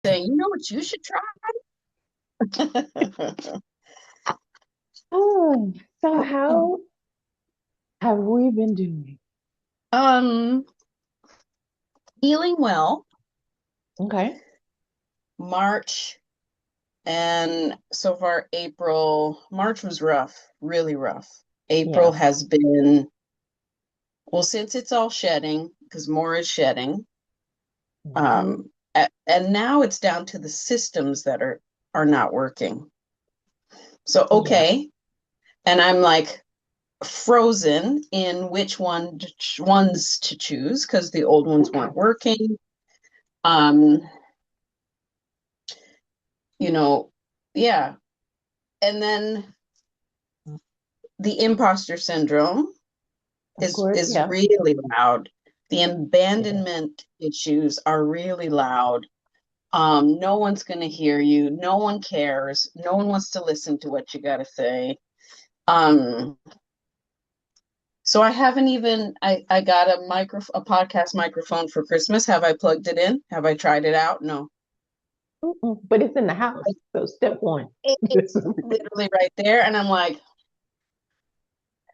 saying, you know what you should try? Oh, so how have we been doing? um, Healing well. Okay. March and so far April. March was rough, really rough. April Yeah. has been, well, since it's all shedding, because more is shedding. Hmm. And now it's down to the systems that are not working. So Yeah. okay, and I'm like frozen in which ones to choose because the old ones Okay. weren't working. Um, you know, yeah. And then the imposter syndrome Of is course. is Yeah. really loud. The It is. abandonment issues are really loud. No one's going to hear you. No one cares. No one wants to listen to what you got to say. Um, so I haven't even I got a podcast microphone for Christmas. Have I plugged it in? Have I tried it out? No. Mm-mm. But it's in the house. So step one. It's literally right there, and I'm like,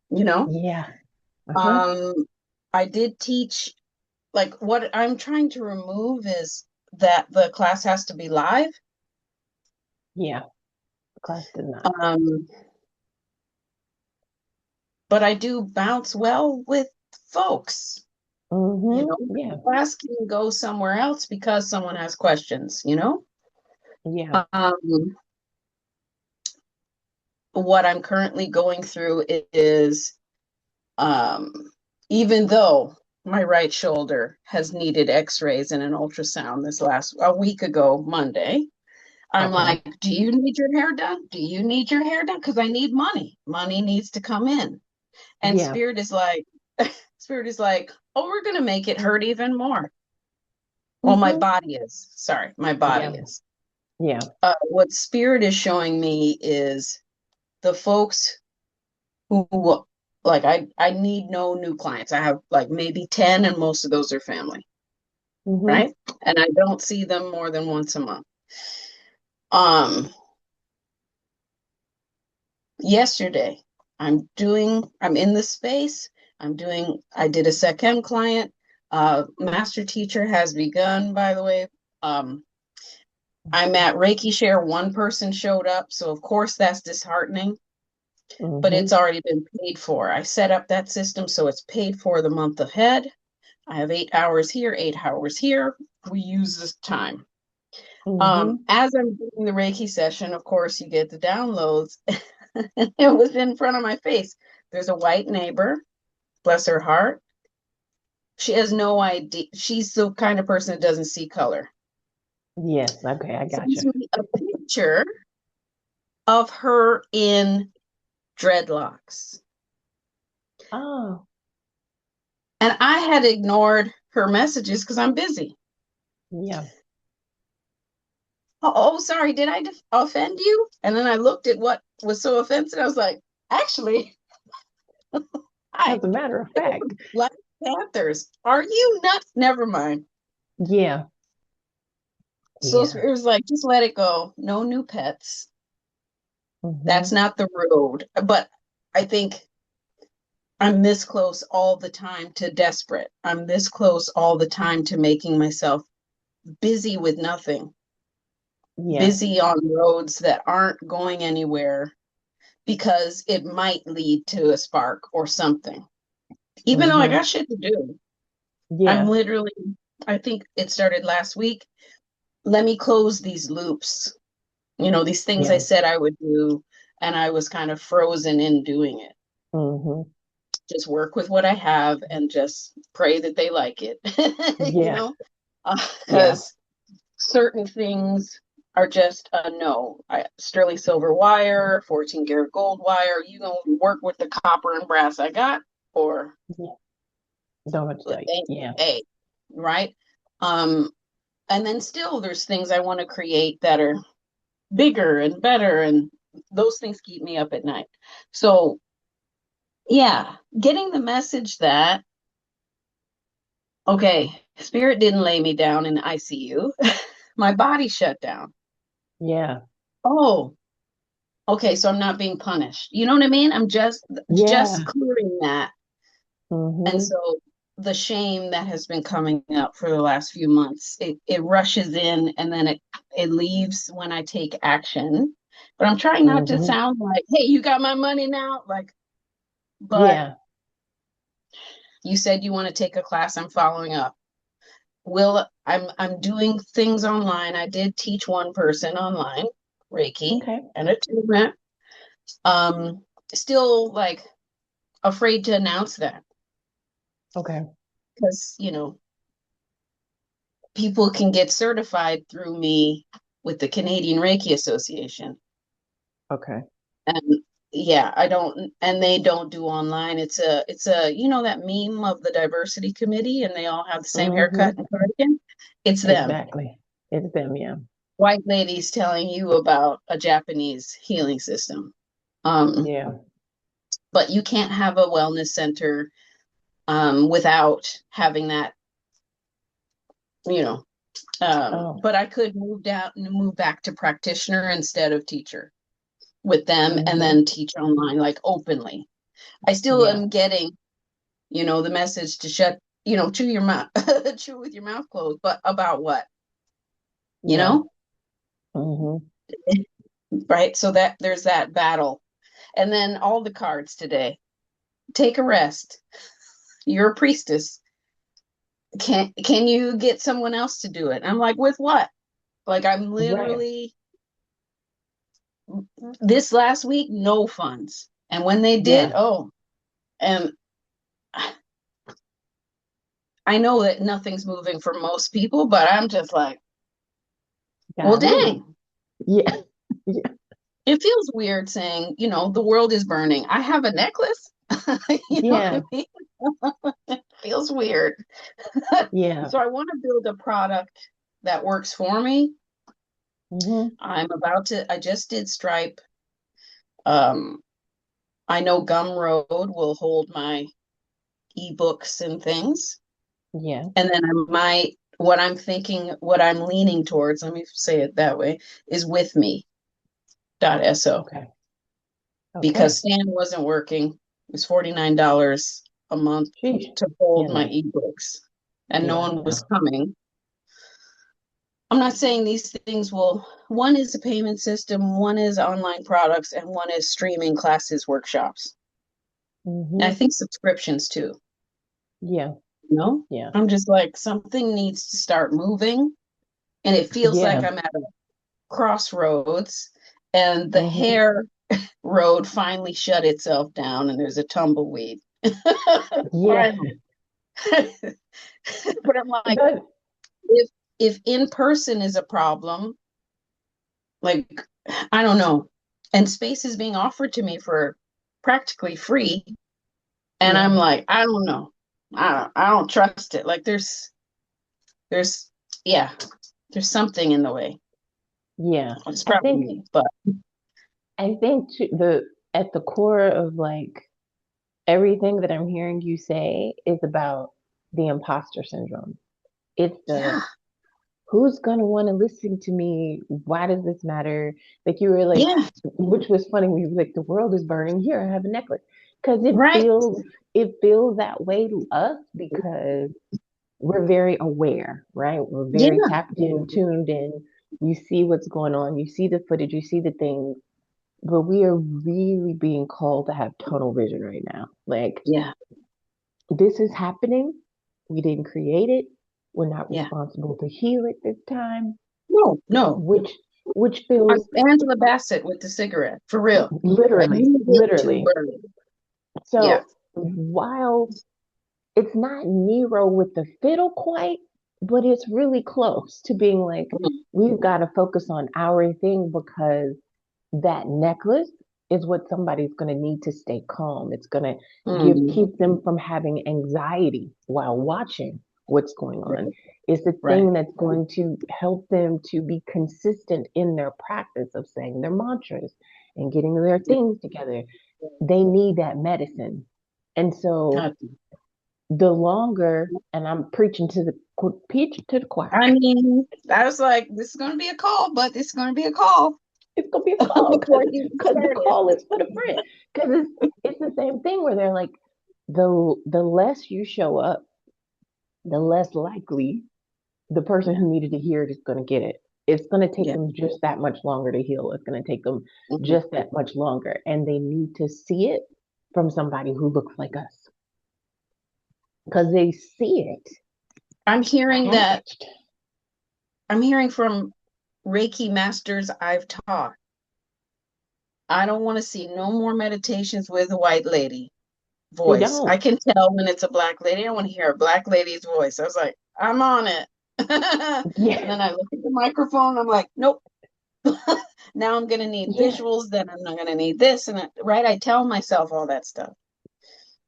you know, Yeah. Uh-huh. um, I did teach. Like what I'm trying to remove is that the class has to be live. Yeah. Class did not. Um, but I do bounce well with folks. You Hmm. know, Yeah. class can go somewhere else because someone has questions, you know? Yeah. What I'm currently going through is um, even though my right shoulder has needed x-rays and an ultrasound this last a week ago, Monday, I'm Okay. like, do you need your hair done? Do you need your hair done? Because I need money. Money needs to come in. And Yeah. Spirit is like, oh, we're gonna make it hurt even more. Well, my Hmm. body is. Sorry, my body Yeah. is. Yeah. What Spirit is showing me is the folks who like I need no new clients. I have like maybe 10 and most of those are family, Hmm. right? And I don't see them more than once a month. Um Yesterday I'm in the space. I did a second client. Master teacher has begun, by the way. Um I'm at Reiki Share, one person showed up, so of course that's disheartening, but Hmm. it's already been paid for. I set up that system so it's paid for the month ahead. I have 8 hours here, 8 hours here. We use this time. Hmm. As I'm doing the Reiki session, of course, you get the downloads. It was in front of my face. There's a white neighbor, bless her heart. She has no idea. She's the kind of person that doesn't see color. Yes. Okay. I got Sends you. me a picture of her in dreadlocks. Oh, And I had ignored her messages because I'm busy. yeah. Oh, sorry, did I offend you? And then I looked at what was so offensive. I was like, actually, As hi, a matter of it was fact. Black Panthers. Are you nuts? Never mind. Yeah. So Yeah. Spirit was like, just let it go. No new pets. That's Hmm. not the road. But I think I'm this close all the time to desperate. I'm this close all the time to making myself busy with nothing, Yeah. busy on roads that aren't going anywhere because it might lead to a spark or something. Even though I Hmm. got shit to do, I'm Yeah. literally, I think it started last week. Let me close these loops, these things I Yeah. said I would do, and I was kind of frozen in doing it. Hmm. Just work with what I have and just pray that they like it, you Yeah. know, Yeah. because certain things are just a no. Sterling silver wire, 14 karat gold wire. You gonna work with the copper and brass I got, or Yeah. Don't have to tell you. Yeah. a right? Um, and then still, there's things I want to create that are bigger and better, and those things keep me up at night. So yeah, getting the message that okay, spirit didn't lay me down in the ICU. My body shut down. Yeah. Oh, okay, so I'm not being punished. You know what I mean? I'm just Yeah. clearing that. And Mm-hmm. so the shame that has been coming up for the last few months, it rushes in and then it leaves when I take action. But I'm trying not to Mm-hmm. sound like, hey, you got my money now. Like, but Yeah. you said you want to take a class, I'm following up. I'm doing things online. I did teach one person online, Reiki Okay. and attunement. Um, Still like afraid to announce that Okay. because people can get certified through me with the Canadian Reiki Association. Okay. And yeah, I don't, and they don't do online. It's a that meme of the diversity committee and they all have the same haircut Mm-hmm. and cardigan. It's them. Exactly. It's them, yeah. White ladies telling you about a Japanese healing system. Um, Yeah. but you can't have a wellness center without having that, you know. Oh. But I could move down and move back to practitioner instead of teacher with them and Mm-hmm. then teach online like openly. I still Yeah. am getting, the message to shut, chew your mouth, chew with your mouth closed, but about what, you Yeah. know? Mm-hmm. Right? So that there's that battle. And then all the cards today. Take a rest. You're a priestess. Can you get someone else to do it? I'm like, with what? Like I'm Right. literally this last week, no funds. And when they did, Yeah. oh, and I know that nothing's moving for most people, but I'm just like, well, Golly. dang. Yeah. Yeah. It feels weird saying, the world is burning. I have a necklace. You know what I Yeah. mean? It feels weird. Yeah. So I want to build a product that works for me. Mm-hmm. I just did Stripe. Um, I know Gumroad will hold my ebooks and things. Yeah. And then what I'm leaning towards, let me say it that way, is with me.so Okay. because Okay. Stan wasn't working. It was $49 a month Sheesh. to Yeah, hold my no. ebooks, and no Yeah, one was no. coming. I'm not saying these things one is a payment system, one is online products, and one is streaming classes, workshops. And I Mm-hmm. think subscriptions too, Yeah. you know? Yeah. I'm just like, something needs to start moving, and it feels like Yeah. I'm at a crossroads, and the Mm-hmm. hair road finally shut itself down, and there's a tumbleweed. Yeah. Finally. But I'm like, But if in person is a problem, like I don't know, and space is being offered to me for practically free, and yeah. I'm like, I don't know, I don't trust it. Like there's yeah, there's something in the way. Yeah. It's I probably think me, but the at the core of like everything that I'm hearing you say is about the imposter syndrome. It's the yeah, who's gonna want to listen to me? Why does this matter? Like you were like, yeah, which was funny when you were like, the world is burning. Here, I have a necklace. Because right, it feels that way to us because we're very aware, right? We're very yeah, tapped in, tuned in. You see what's going on, you see the footage, you see the things, but we are really being called to have tunnel vision right now. Like yeah, this is happening. We didn't create it. We're not yeah. responsible to heal it this time, No, no. which I'm feels Angela Bassett with the cigarette, for real. I literally, need it to literally. burn. Yeah. So while it's not Nero with the fiddle quite, but it's really close to being like, we've got to focus on our thing because that necklace is what somebody's going to need to stay calm. It's going to Mm-hmm. keep them from having anxiety while watching what's going on. Right, It's the right. thing that's going to help them to be consistent in their practice of saying their mantras and getting their things together. They need that medicine. And so Gotcha. the longer, and I'm preaching to the Preach to the choir. I mean, I was like, this is going to be a call, but this is going to be a call It's gonna be a call before because it even the started. call is for the friend. Because it's the same thing where they're like, the less you show up, the less likely the person who needed to hear it is going to get it. It's going to take Yeah. them just that much longer to heal. It's going to take them Mhm. just that much longer. And they need to see it from somebody who looks like us because they see it I'm hearing that, packaged. I'm hearing from Reiki masters I've taught. I don't want to see no more meditations with a white lady They voice. I don't. can tell when it's a black lady. I want to hear a black lady's voice. I was like, I'm on it. And Yeah. then I look at the microphone. I'm like, nope. Now I'm going to need Yeah. visuals. Then I'm not going to need this. And right, I tell myself all that stuff.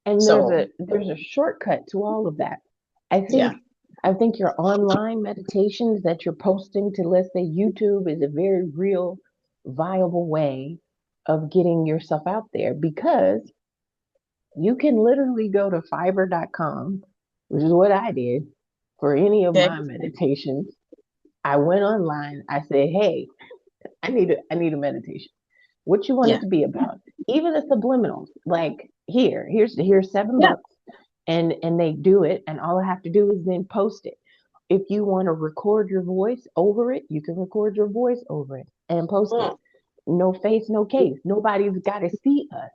And So, there's a shortcut to all of that. I yeah, think I think your online meditations that you're posting to, let's say, YouTube, is a very real, viable way of getting yourself out there because you can literally go to fiverr.com, which is what I did for any of okay, my meditations. I went online, I said, "Hey, I need a meditation. What you want it yeah, to be about?" Even the subliminals, like here's yeah, $7 and they do it, and all I have to do is then post it. If you want to record your voice over it, you can record your voice over it and post it. mm, No face, no case. Nobody's got to see us.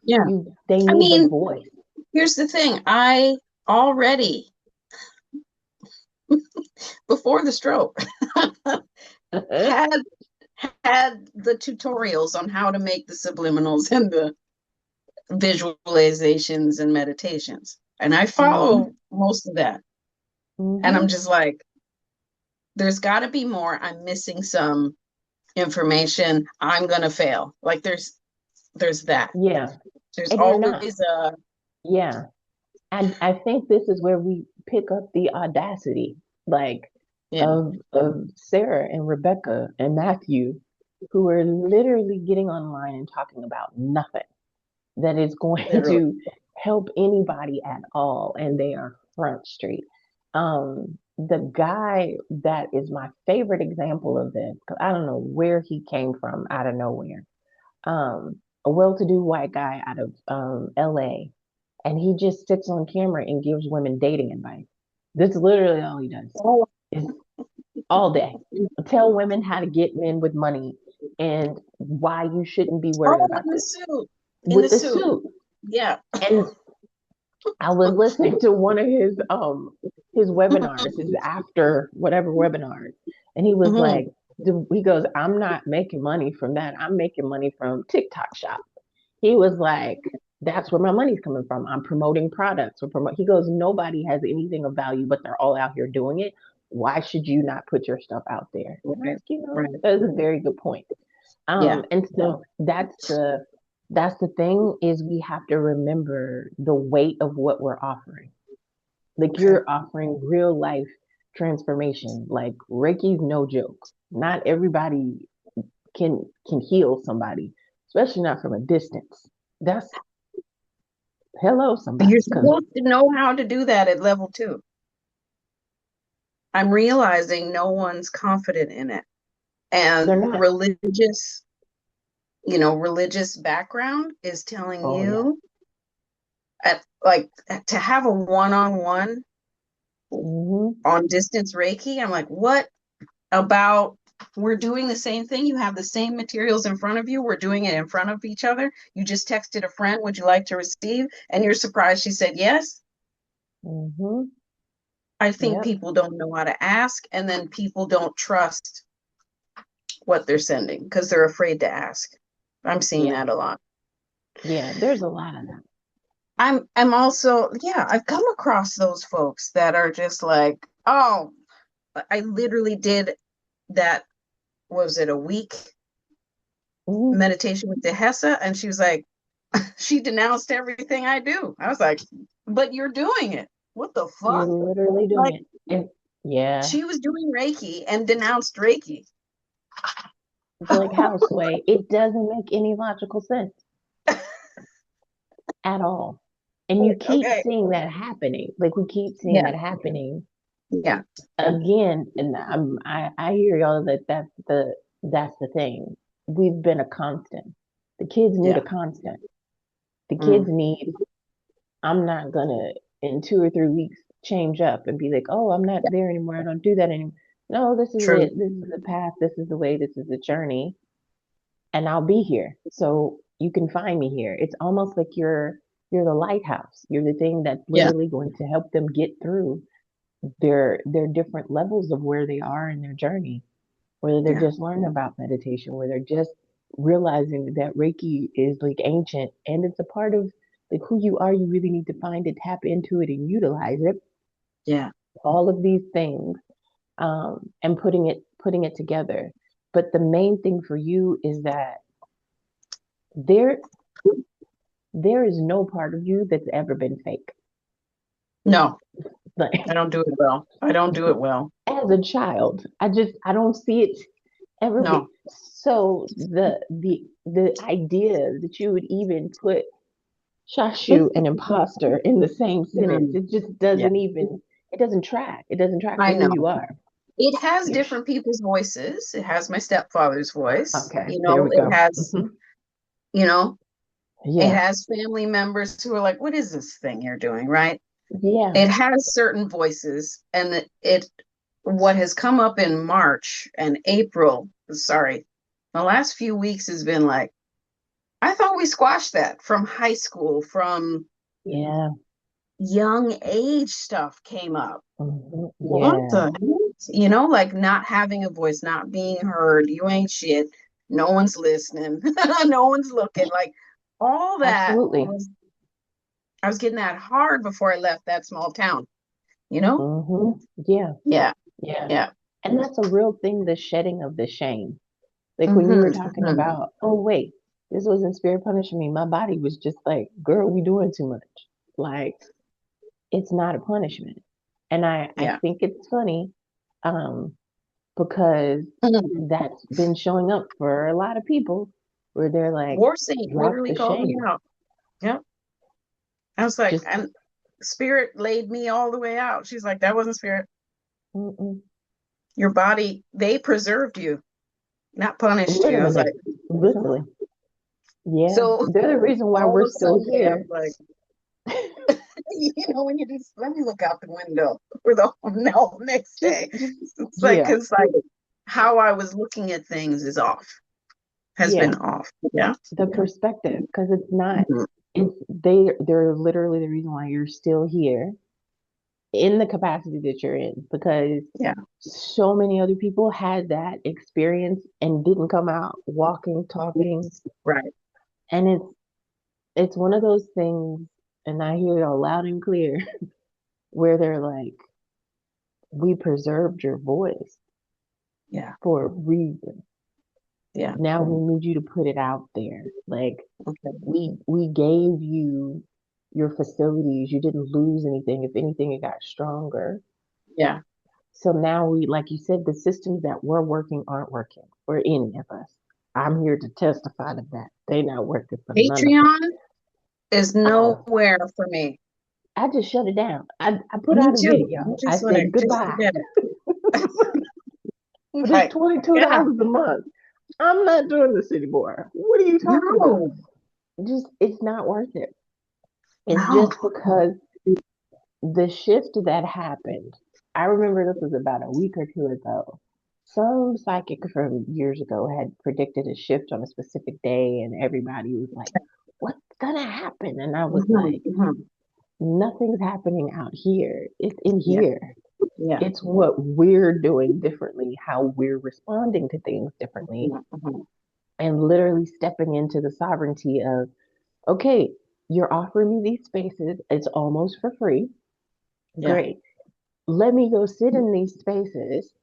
yeah. They I need the mean, voice. here's the thing. I already, before the stroke, had had the tutorials on how to make the subliminals and the visualizations and meditations. And I hmm follow most of that. And I'm hmm just like, there's got to be more. I'm missing some information. I'm going to fail. Like there's that. Yeah, There's and you're not. always a Yeah, and I think this is where we pick up the audacity, like yeah, of Sarah and Rebecca and Matthew, who are literally getting online and talking about nothing that is going literally. to help anybody at all, and they are front street. The guy that is my favorite example of this, because I don't know where he came from out of nowhere. A well-to-do white guy out of LA, and he just sits on camera and gives women dating advice. That's literally all he does. Oh, Is all day. Tell women how to get men with money and why you shouldn't be worried oh, about in the this suit. In with the the suit. suit. Yeah. And I was listening to one of his webinars, his after whatever webinars, and he was Hmm. like, he goes, "I'm not making money from that. I'm making money from TikTok Shop." He was like, "That's where my money's coming from. I'm promoting products or promote." He goes, "Nobody has anything of value, but they're all out here doing it. Why should you not put your stuff out there?" And I Right. was, you know, Right. that's a very good point. Yeah. And so that's the thing is we have to remember the weight of what we're offering. Like Okay. you're offering real life transformation. Like Reiki's no joke. Not everybody can heal somebody, especially not from a distance. That's hello But you're somebody because supposed to know how to do that at level 2. I'm realizing no one's confident in it. they're And not. religious background is telling Oh yeah. you like to have a one-on-one hmm on distance Reiki. I'm like, what about we're doing the same thing. You have the same materials in front of you. We're doing it in front of each other. You just texted a friend, would you like to receive? And you're surprised she said yes. hmm I think Yep. people don't know how to ask, and then people don't trust what they're sending because they're afraid to ask. I'm seeing Yeah. that a lot. Yeah. There's a lot of that. I'm also, yeah, I've come across those folks that are just like, oh, I literally did that, was it a week hmm meditation with Dehesa? And she was like, she denounced everything I do. I was like, but you're doing it. What the You're fuck? literally doing Like it. And yeah, she was doing Reiki and denounced Reiki. it's like houseway. It doesn't make any logical sense at all. And you keep Okay. seeing that happening. Like we keep seeing Yeah. that happening. Yeah. Again, and I hear y'all that that's the thing. We've been a constant. The kids need a Yeah. constant. The kids Mm. need, I'm not gonna in 2 or 3 weeks change up and be like, oh, I'm not Yeah. there anymore. I don't do that anymore. No, this is True. it. This is the path. This is the way. This is the journey. And I'll be here. So you can find me here. It's almost like you're the lighthouse. You're the thing that's Yeah. literally going to help them get through their different levels of where they are in their journey, whether they're Yeah. just learning about meditation, where they're just realizing that Reiki is like ancient and it's a part of like who you are. You really need to find it, tap into it, and utilize it. Yeah. All of these things, and putting it together. But the main thing for you is that there there is no part of you that's ever been fake. No, I Like don't do it well. I don't do it well. as a child, I don't see it ever No. be. So the idea that you would even put Shashu and imposter in the same sentence, Mm. it just Yeah. doesn't even, it doesn't track. It doesn't track I with who know. you are. It has You're different people's voices. It has my stepfather's voice. okay. There we It go. has, you know, it Yeah. has family members who are like, what is this thing you're doing, right? Yeah. It has certain voices, and what has come up in March and April, sorry, the last few weeks has been like, I thought we squashed that from high school, from Yeah. young age stuff came up. What Yeah. the heck? Like not having a voice, not being heard. You ain't shit. No one's listening. No one's looking. Like all that Absolutely. was, I was getting that hard before I left that small town, you know? Yeah. Yeah. Yeah. Yeah. And that's a real thing, the shedding of the shame. Like when you were Hmm. talking Hmm. about, oh, wait, this wasn't spirit punishing me. My body was just like, girl, we doing too much. Like, it's not a punishment. And I Yeah. think it's funny, um, because Mhm. that's been showing up for a lot of people where they're like, War Saint drop literally the called me shame. out. Yep. I was like, Just, and Spirit laid me all the way out. She's like, that wasn't Spirit. mm-mm, Your body, they preserved you, not punished you. I was literally, like, literally. Yeah. so They're the reason why all we're of still Sunday, I here. was like, when you just let me look out the window for the no next day. Just, It's like yeah, because like how I was looking at things is off, has yeah. been off. Yeah. The perspective, because it's not, Mhm. they're literally the reason why you're still here in the capacity that you're in, because Yeah. so many other people had that experience and didn't come out walking, talking. Right. And it's one of those things, and I hear it all loud and clear, where they're like, we preserved your voice Yeah. for a reason. Yeah. Now we need you to put it out there. Like Okay. we gave you your facilities. You didn't lose anything. If anything, it got stronger. Yeah. So now we, like you said, the systems that were working aren't working for any of us. I'm here to testify to that. They not working for none of us. Patreon is Oh, nowhere for me. I just shut it down. I put Me out a too. I'm video. I just said like, just goodbye forget it. for this Like, $22 yeah. a month. I'm not doing this anymore. What are you talking about? No. Just it's not worth it. It's No. just because the shift that happened. I remember this was about a week or two ago. Some psychic from years ago had predicted a shift on a specific day, and everybody was like, what's gonna happen? And I was Mhm. like, Mhm. nothing's happening out here. It's in Yeah. here. Yeah. It's what we're doing differently, how we're responding to things differently, Mhm. Mhm. and literally stepping into the sovereignty of, okay, you're offering me these spaces. It's almost for free. Yeah. Great. Let me go sit in these spaces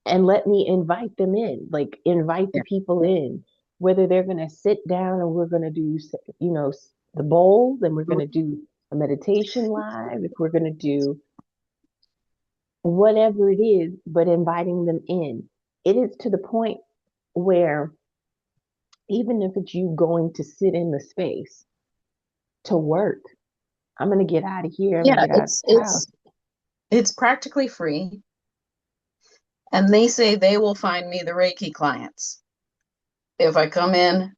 and let me invite them in, like invite the Yeah. people in, whether they're going to sit down and we're going to do, the bowl, then we're going to do a meditation live, if we're going to do whatever it is, but inviting them in. It is to the point where even if it's you going to sit in the space to work, I'm going to get out of here, I'm going to Yeah. get out of It's the house. It's practically free. And they say they will find me the Reiki clients if I come in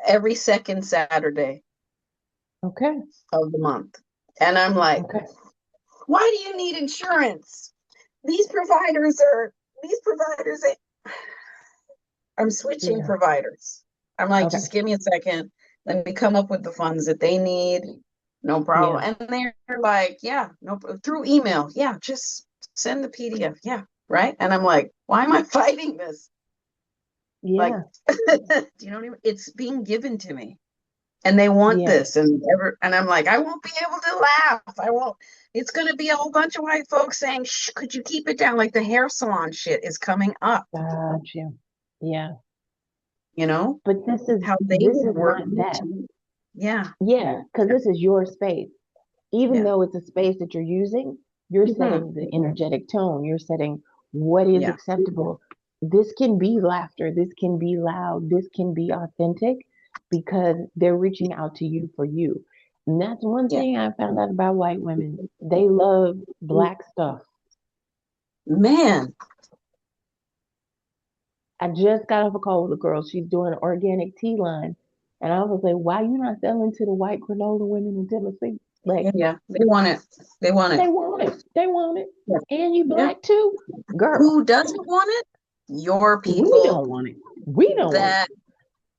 every second Saturday Okay. of the month. And I'm like, Okay. why do you need insurance? These providers are, these providers, I'm switching Yeah. providers. I'm like, Okay. just give me a second. Let me come up with the funds that they need. No Yeah. problem. And they're like, yeah, no, through email. Yeah, just send the PDF. Yeah, right. And I'm like, why am I fighting this? Like, Yeah. do you know what I mean? It's being given to me, and they want Yeah. this, and I'm like, I won't be able to laugh. I won't. It's going to be a whole bunch of white folks saying, "Shh, could you keep it down?" Like the hair salon shit is coming up. Gotcha. Yeah. You know But how they this would is work not me that. to. Yeah, Yeah, because this is your space. Even yeah, though it's a space that you're using, you're hmm setting the energetic tone. You're setting what is yeah, acceptable. This can be laughter. This can be loud. This can be authentic because they're reaching out to you for you. And that's one yeah. thing I found out about white women. They love black stuff. Man, I just got off a call with a girl. She's doing an organic tea line. And I was like, why you not selling to the white granola women in Tennessee? Like, yeah, yeah. They want it. They want it. they want it. They want it. Yeah, And you yeah. black too? Girl, Who doesn't want it? Your we people don't want it. We don't want it. that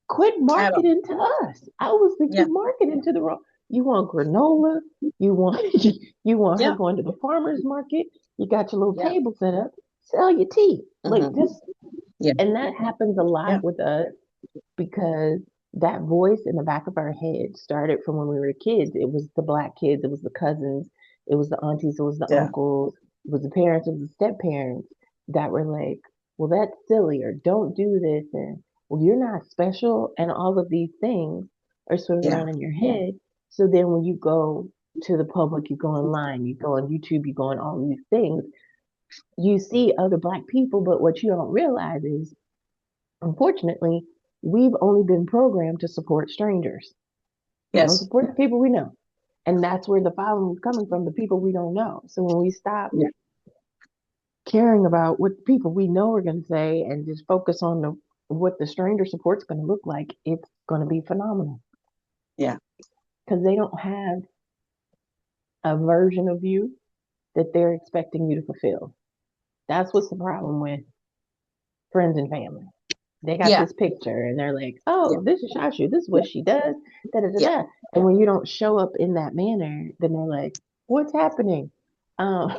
Quit at all. marketing to us. I was like, Yeah, you marketing to the wrong. You want granola. You want you want her yeah, going to the farmer's market. You got your little yeah. table set up. Sell your tea. Like Hmm. this. Yeah, And that happens a yeah, lot with us because that voice in the back of our head started from when we were kids. It was the black kids, it was the cousins, it was the aunties, it was the yeah, uncles, it was the parents, it was the step parents that were like, well, that's silly, or don't do this, and well, you're not special, and all of these things are sort of yeah. around in your head. So then when you go to the public, you go online, you go on YouTube, you go on all these things, you see other black people, but what you don't realize is unfortunately, we've only been programmed to support strangers. We don't Yes. support the people we know. And that's where the following is coming from, the people we don't know. So when we stop Yeah, caring about what the people we know are going to say and just focus on what the stranger support's going to look like, it's going to be phenomenal yeah, because they don't have a version of you that they're expecting you to fulfill. That's what's the problem with friends and family. They got yeah, this picture and they're like, yeah, oh, this is Shashu. This is yeah, what she does. Da, da, da, yeah, da. And when you don't show up in that manner, then they're like, what's happening? Um,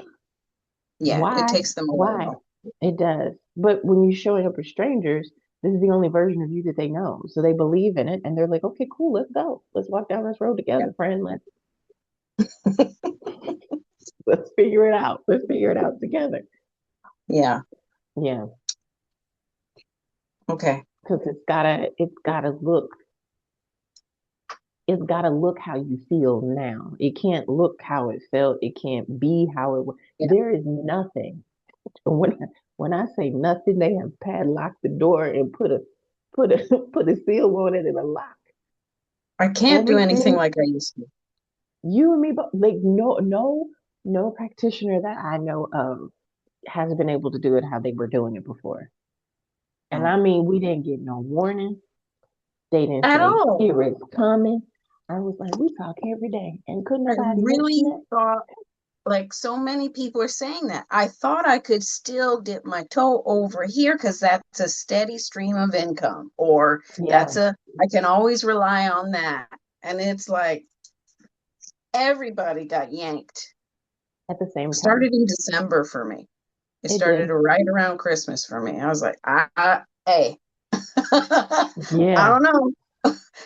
yeah. It why? takes them a Why? while. It does. But when you're showing up with strangers, this is the only version of you that they know. So they believe in it and they're like, okay, cool, let's go. Let's walk down this road Yeah, together, friend. Let's figure it out. Let's figure it out together. yeah. Yeah. Okay. Because it's got to look how you feel now. It can't look how it felt. It can't be how it was. Yeah. There is nothing. When when I say nothing, they have padlocked the door and put a put a seal on it and a lock. I can't do anything Everything like I used to. you and me, but like no practitioner that I know of has been able to do it how they were doing it before. And Oh. I mean, we didn't get no warning. They didn't At say all. here it's coming. I was like, we talk every day, and couldn't I nobody mention really that. thought, like so many people are saying that. I thought I could still dip my toe over here because that's a steady stream of income, or Yeah, I can always rely on that. And it's like everybody got yanked. at the same time. Started in December for me. It It started did. right around Christmas for me. I was like, hey, I Yeah. don't know.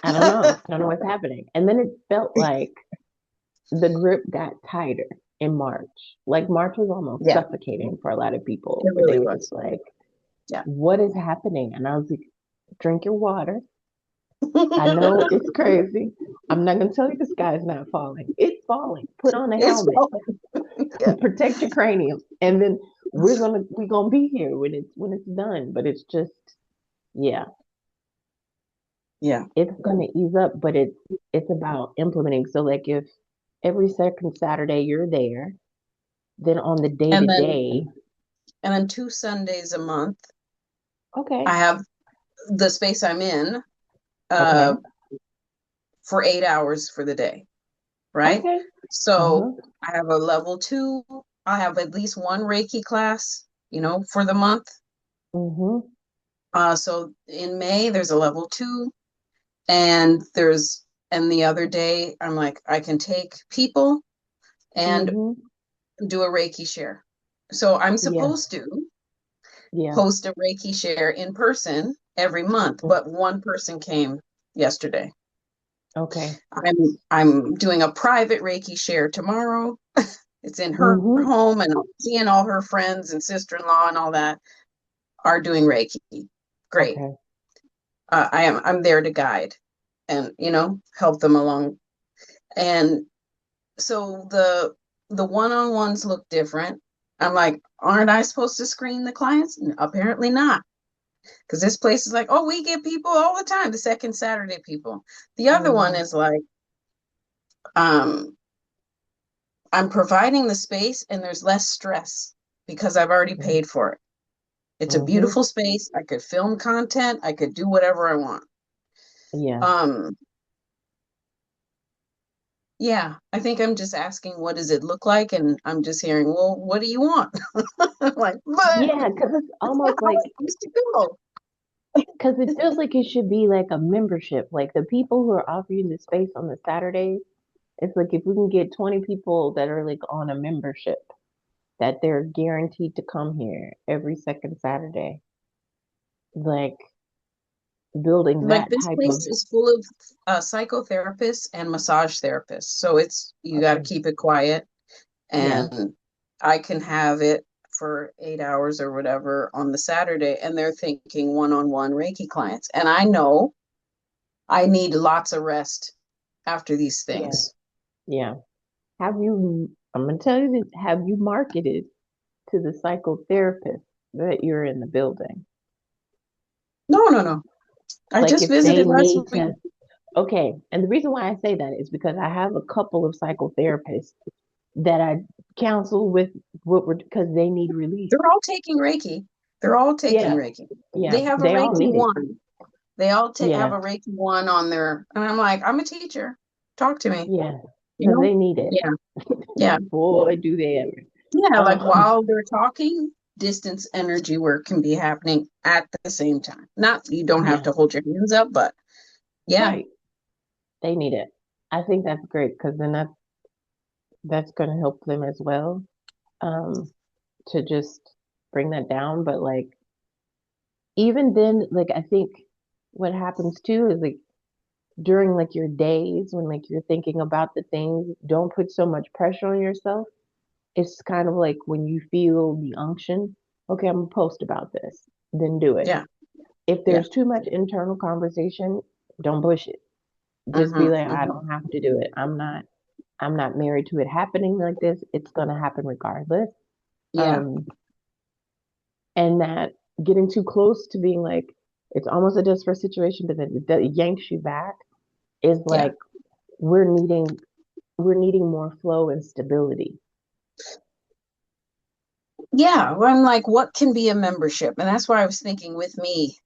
I don't know. I don't know what's happening. And then it felt like the grip got tighter in March. Like March was almost Yeah, suffocating for a lot of people it where they really were just was. like, Yeah. what is happening? And I was like, drink your water. I know it's crazy. I'm not gonna tell you the sky's not falling. It's falling. Put on a It's helmet. yeah, Protect your cranium. And then we're gonna be here when it's done. But it's just yeah, yeah, it's gonna ease up, but it's about implementing. So like if Every second Saturday you're there. Then on the day to And then day, and then 2 Sundays a month, okay, I have the space I'm in okay, uh, for 8 hours for the day, right? okay, So uh-huh, I have a level two. I have at least one Reiki class, for the month. mm-hmm, So in May, there's a level two, and the other day, I'm like, I can take people and mm-hmm, do a Reiki share. So I'm yeah, supposed to yeah, host a Reiki share in person every month, mm, but one person came yesterday. okay, I'm doing a private Reiki share tomorrow. It's in her mm-hmm, home, and seeing all her friends and sister-in-law and all that are doing Reiki. Great. okay, I'm there to guide and help them along. And so the one-on-ones look different. I'm like, aren't I supposed to screen the clients? Apparently not. Because this place is like, oh, we get people all the time, the second Saturday people. The other one mm-hmm, is like, um, I'm providing the space and there's less stress because I've already paid for it. It's a mm-hmm, beautiful space. I could film content. I could do whatever I want. yeah, Um, yeah, I think I'm just asking, what does it look like? And I'm just hearing, well, what do you want? I'm like, but yeah, because it's that's not almost how like, it used to go. because it feels like it should be like a membership. Like the people who are offering the space on the Saturdays, it's like if we can get 20 people that are like on a membership, that they're guaranteed to come here every second Saturday, like building Like that this type of, place is full of psychotherapists and massage therapists. So you got to okay, keep it quiet. yeah, And I can have it for 8 hours or whatever on the Saturday. And they're thinking one-on-one Reiki clients. And I know I need lots of rest after these yeah, things. yeah. I'm gonna tell you this, have you marketed to the psychotherapist that you're in the building? No, no, no. I Like just if they visited last need week. to, okay. And the reason why I say that is because I have a couple of psychotherapists that I counsel with what we're, because they need relief. They're all taking Reiki. They're all taking Yeah, Reiki. yeah. They have a They all Reiki need it. one. They all have Yeah, a Reiki one on their, and I'm like, I'm a teacher. Talk to me. yeah. You Because know? they need it. Yeah, yeah, Boy, do they ever. yeah. Like Um, while they're talking, distance energy work can be happening at the same time. Not you don't have yeah, to hold your hands up, but yeah, right. They need it. I think that's great because then that's going to help them as well. To just bring that down. But like even then, like I think what happens too is like during like your days when like you're thinking about the things, don't put so much pressure on yourself. It's kind of like when you feel the unction, okay, I'm gonna post about this, then do it. yeah, If yeah. there's too much internal conversation, don't push it. Just be Mm-hmm, like, I mm-hmm. don't have to do it. I'm not married to it happening like this. It's gonna happen regardless. Yeah, Um, and that getting too close to being like it's almost a desperate situation, but then it yanks you back is yeah. like we're needing we're needing more flow and stability. Yeah, well, I'm like, what can be a membership? And that's why I was thinking with me,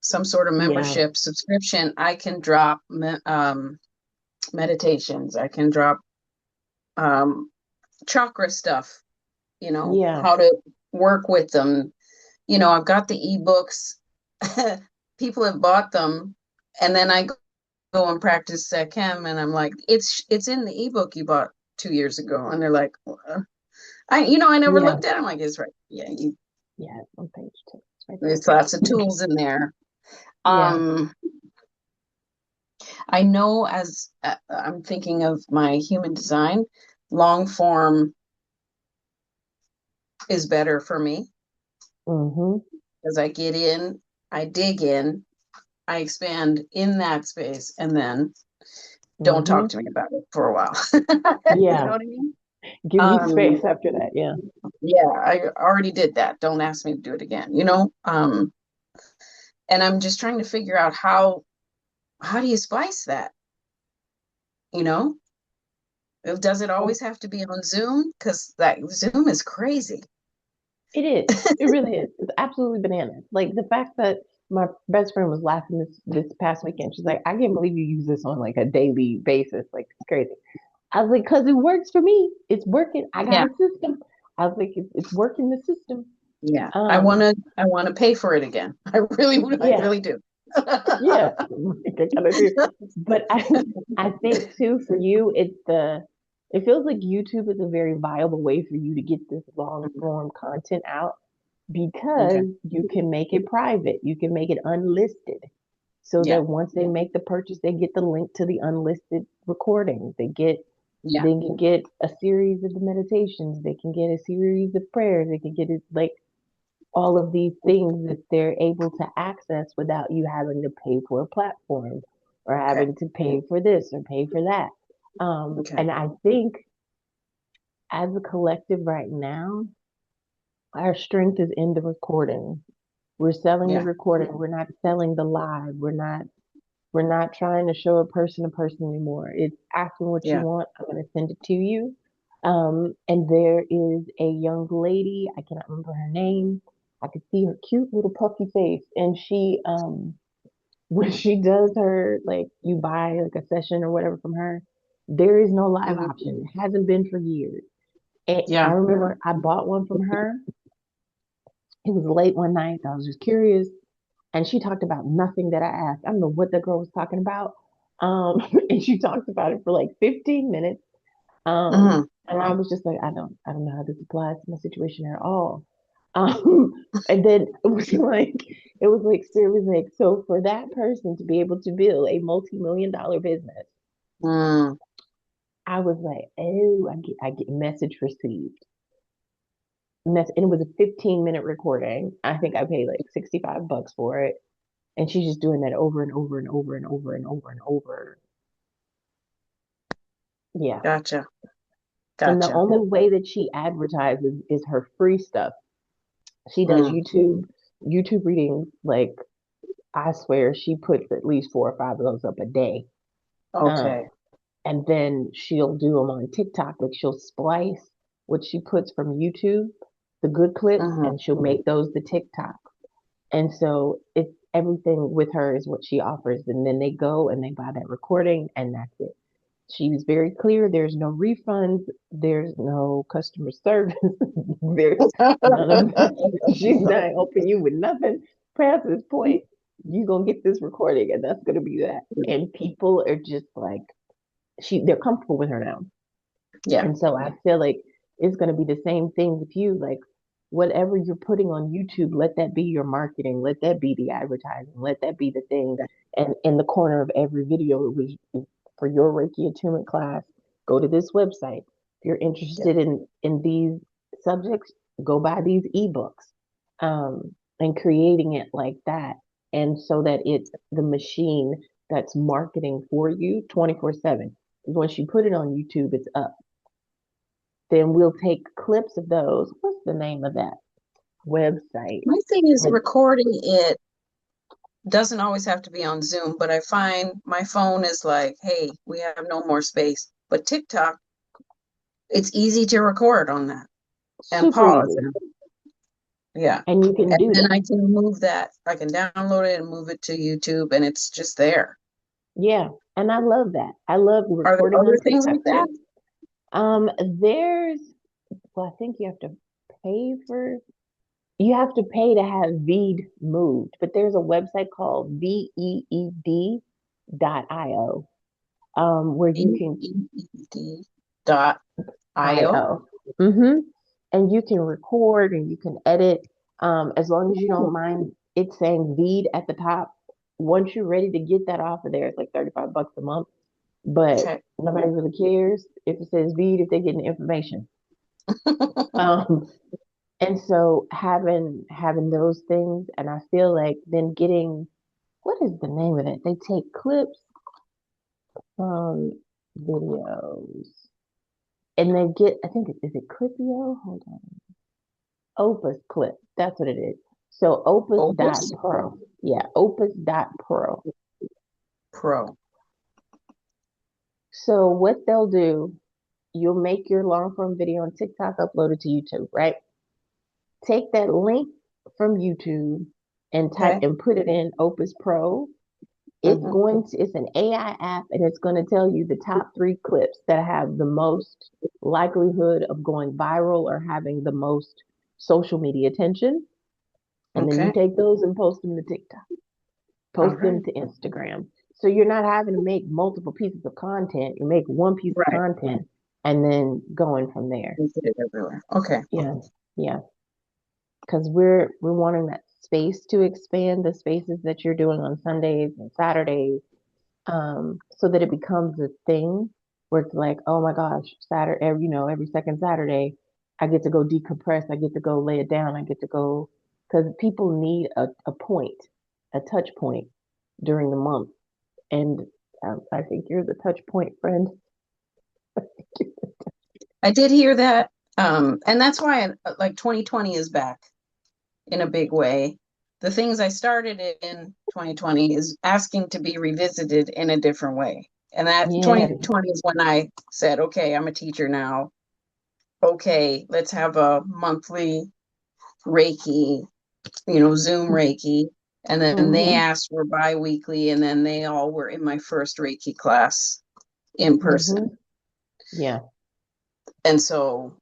some sort of Yeah, membership subscription. I can drop meditations. I can drop um, chakra stuff, yeah, how to work with them. I've got the ebooks. People have bought them, and then I go and practice chem, and I'm like, it's in the ebook you bought 2 years ago, and they're like, I never yeah, looked at it. I'm like, it's right. Yeah, yeah. It's on page two. It's right there's there. lots of tools in there. Yeah. Um, I know as I'm thinking of my human design, long form is better for me Mm-hmm. as I get in, I dig in, I expand in that space, and then don't talk Mm-hmm. to me about it for a while. You know Yeah. what I mean? Give me Um, space after that. Yeah. yeah, I already did that. Don't ask me to do it again. And I'm just trying to figure out how do you splice that, you know? Does it always have to be on Zoom? Because that Zoom is crazy. It is. It really is. It's absolutely bananas. Like the fact that my best friend was laughing this past weekend. She's like, I can't believe you use this on like a daily basis. Like it's crazy. I was like, because it works for me. It's working. I got Yeah, a system. I was like, it's working the system. yeah. Um, I wanna pay for it again. I really would. I yeah, really do. yeah. Like, I gotta do. But I think too for you, it feels like YouTube is a very viable way for you to get this long form content out Okay. because you can make it private. You can make it unlisted so Yeah, that once they make the purchase, they get the link to the unlisted recordings. yeah. They can get a series of the meditations. They can get a series of prayers. They can get it like all of these things that they're able to access without you having to pay for a platform or Okay. having to pay for this or pay for that. Okay. And I think as a collective right now, our strength is in the recording. We're selling the Yeah. recording. We're not selling the live. We're not trying to show a person anymore. It's asking what you Yeah. want. I'm going to send it to you. And there is a young lady. I cannot remember her name. I could see her cute little puffy face. And she, when she does her, like, you buy like a session or whatever from her, there is no live Hmm. option. It hasn't been for years. And I Yeah. remember I bought one from her. It was late one night. I was just curious. And she talked about nothing that I asked. I don't know what the girl was talking about. And she talked about it for like 15 minutes. Hmm. And I was just like, I don't know how this applies to my situation at all. And then it was like seriously like, so for that person to be able to build a multi-million-dollar business, Mm. I was like, oh, I get message received. And it was a 15-minute recording. I think I paid like $65 for it. And she's just doing that over and over and over and over and over and over. Yeah. Gotcha. And the Gotcha. only way that she advertises is her free stuff. She does Mm. YouTube readings. Like I swear, she puts at least 4 or 5 of those up a day. Um, Okay. and then she'll do them on TikTok. Like she'll splice what she puts from YouTube, the good clips, Hmm. and she'll make those the TikTok. And so it's everything with her is what she offers. And then they go and they buy that recording, and that's it. She was very clear. There's no refunds. There's no customer service. There's none of that. She's not helping you with nothing. Past this point, you're gonna get this recording, and that's gonna be that. And people are just like they're comfortable with her now. Yeah. And so I feel like it's going to be the same thing with you. Like whatever you're putting on YouTube, let that be your marketing. Let that be the advertising. Let that be the thing. And in the corner of every video, it was for your Reiki attunement class. Go to this website. If you're Yeah. interested in these subjects, go buy these ebooks. And creating it like that, and so that it's the machine that's marketing for you 24/7. Once you put it on YouTube, it's up. Then we'll take clips of those. What's the name of that website? My thing is Where recording it doesn't always have to be on Zoom, but I find my phone is like, hey, we have no more space. But TikTok, it's easy to record on that and super pause. easy. Yeah. And you can And do then that. I can move that. I can download it and move it to YouTube and it's just there. Yeah. And I love that. I love Are there recording other on things TikTok like that? too. There's well, I think you have to pay for you have to pay to have Veed moved, but there's a website called veed.io, where you can VED dot IO. IO. Mm-hmm. And you can record and you can edit, as long as you don't Oh, mind it saying Veed at the top. Once you're ready to get that off of there, it's like $35 a month. But okay. nobody really cares if it says Veed if they're getting the information. Um, and so having those things, and I feel like then getting what is the name of it? They take clips from videos and they get I think is it Clipio? Hold on. Opus Clip. That's what it is. So Opus dot Opus Pro. Yeah, Opus dot Pro. Pro. So what they'll do. you'll make your long form video on TikTok, upload it to YouTube, right? Take that link from YouTube and type Okay. and put it in Opus Pro. Hmm. It's an AI app and it's going to tell you the top 3 clips that have the most likelihood of going viral or having the most social media attention. And then you Okay. take those and post them to TikTok, All post them right. to Instagram. So you're not having to make multiple pieces of content. You make one piece of Right. content and then going from there. We put it everywhere. Okay. Yeah. Yeah. Because we're wanting that space to expand, the spaces that you're doing on Sundays and Saturdays, so that it becomes a thing where it's like, oh my gosh, Saturday, every second Saturday, I get to go decompress, I get to go lay it down, I get to go, because people need a point, a touch point during the month, and I think you're the touch point, friend. I did hear that. And that's why like 2020 is back in a big way. The things I started in 2020 is asking to be revisited in a different way. And that Yeah, 2020 is when I said, okay, I'm a teacher now. Okay, let's have a monthly Reiki, Zoom Reiki. And then they mhm, asked for bi-weekly, and then they all were in my first Reiki class in person. mhm, yeah, And so,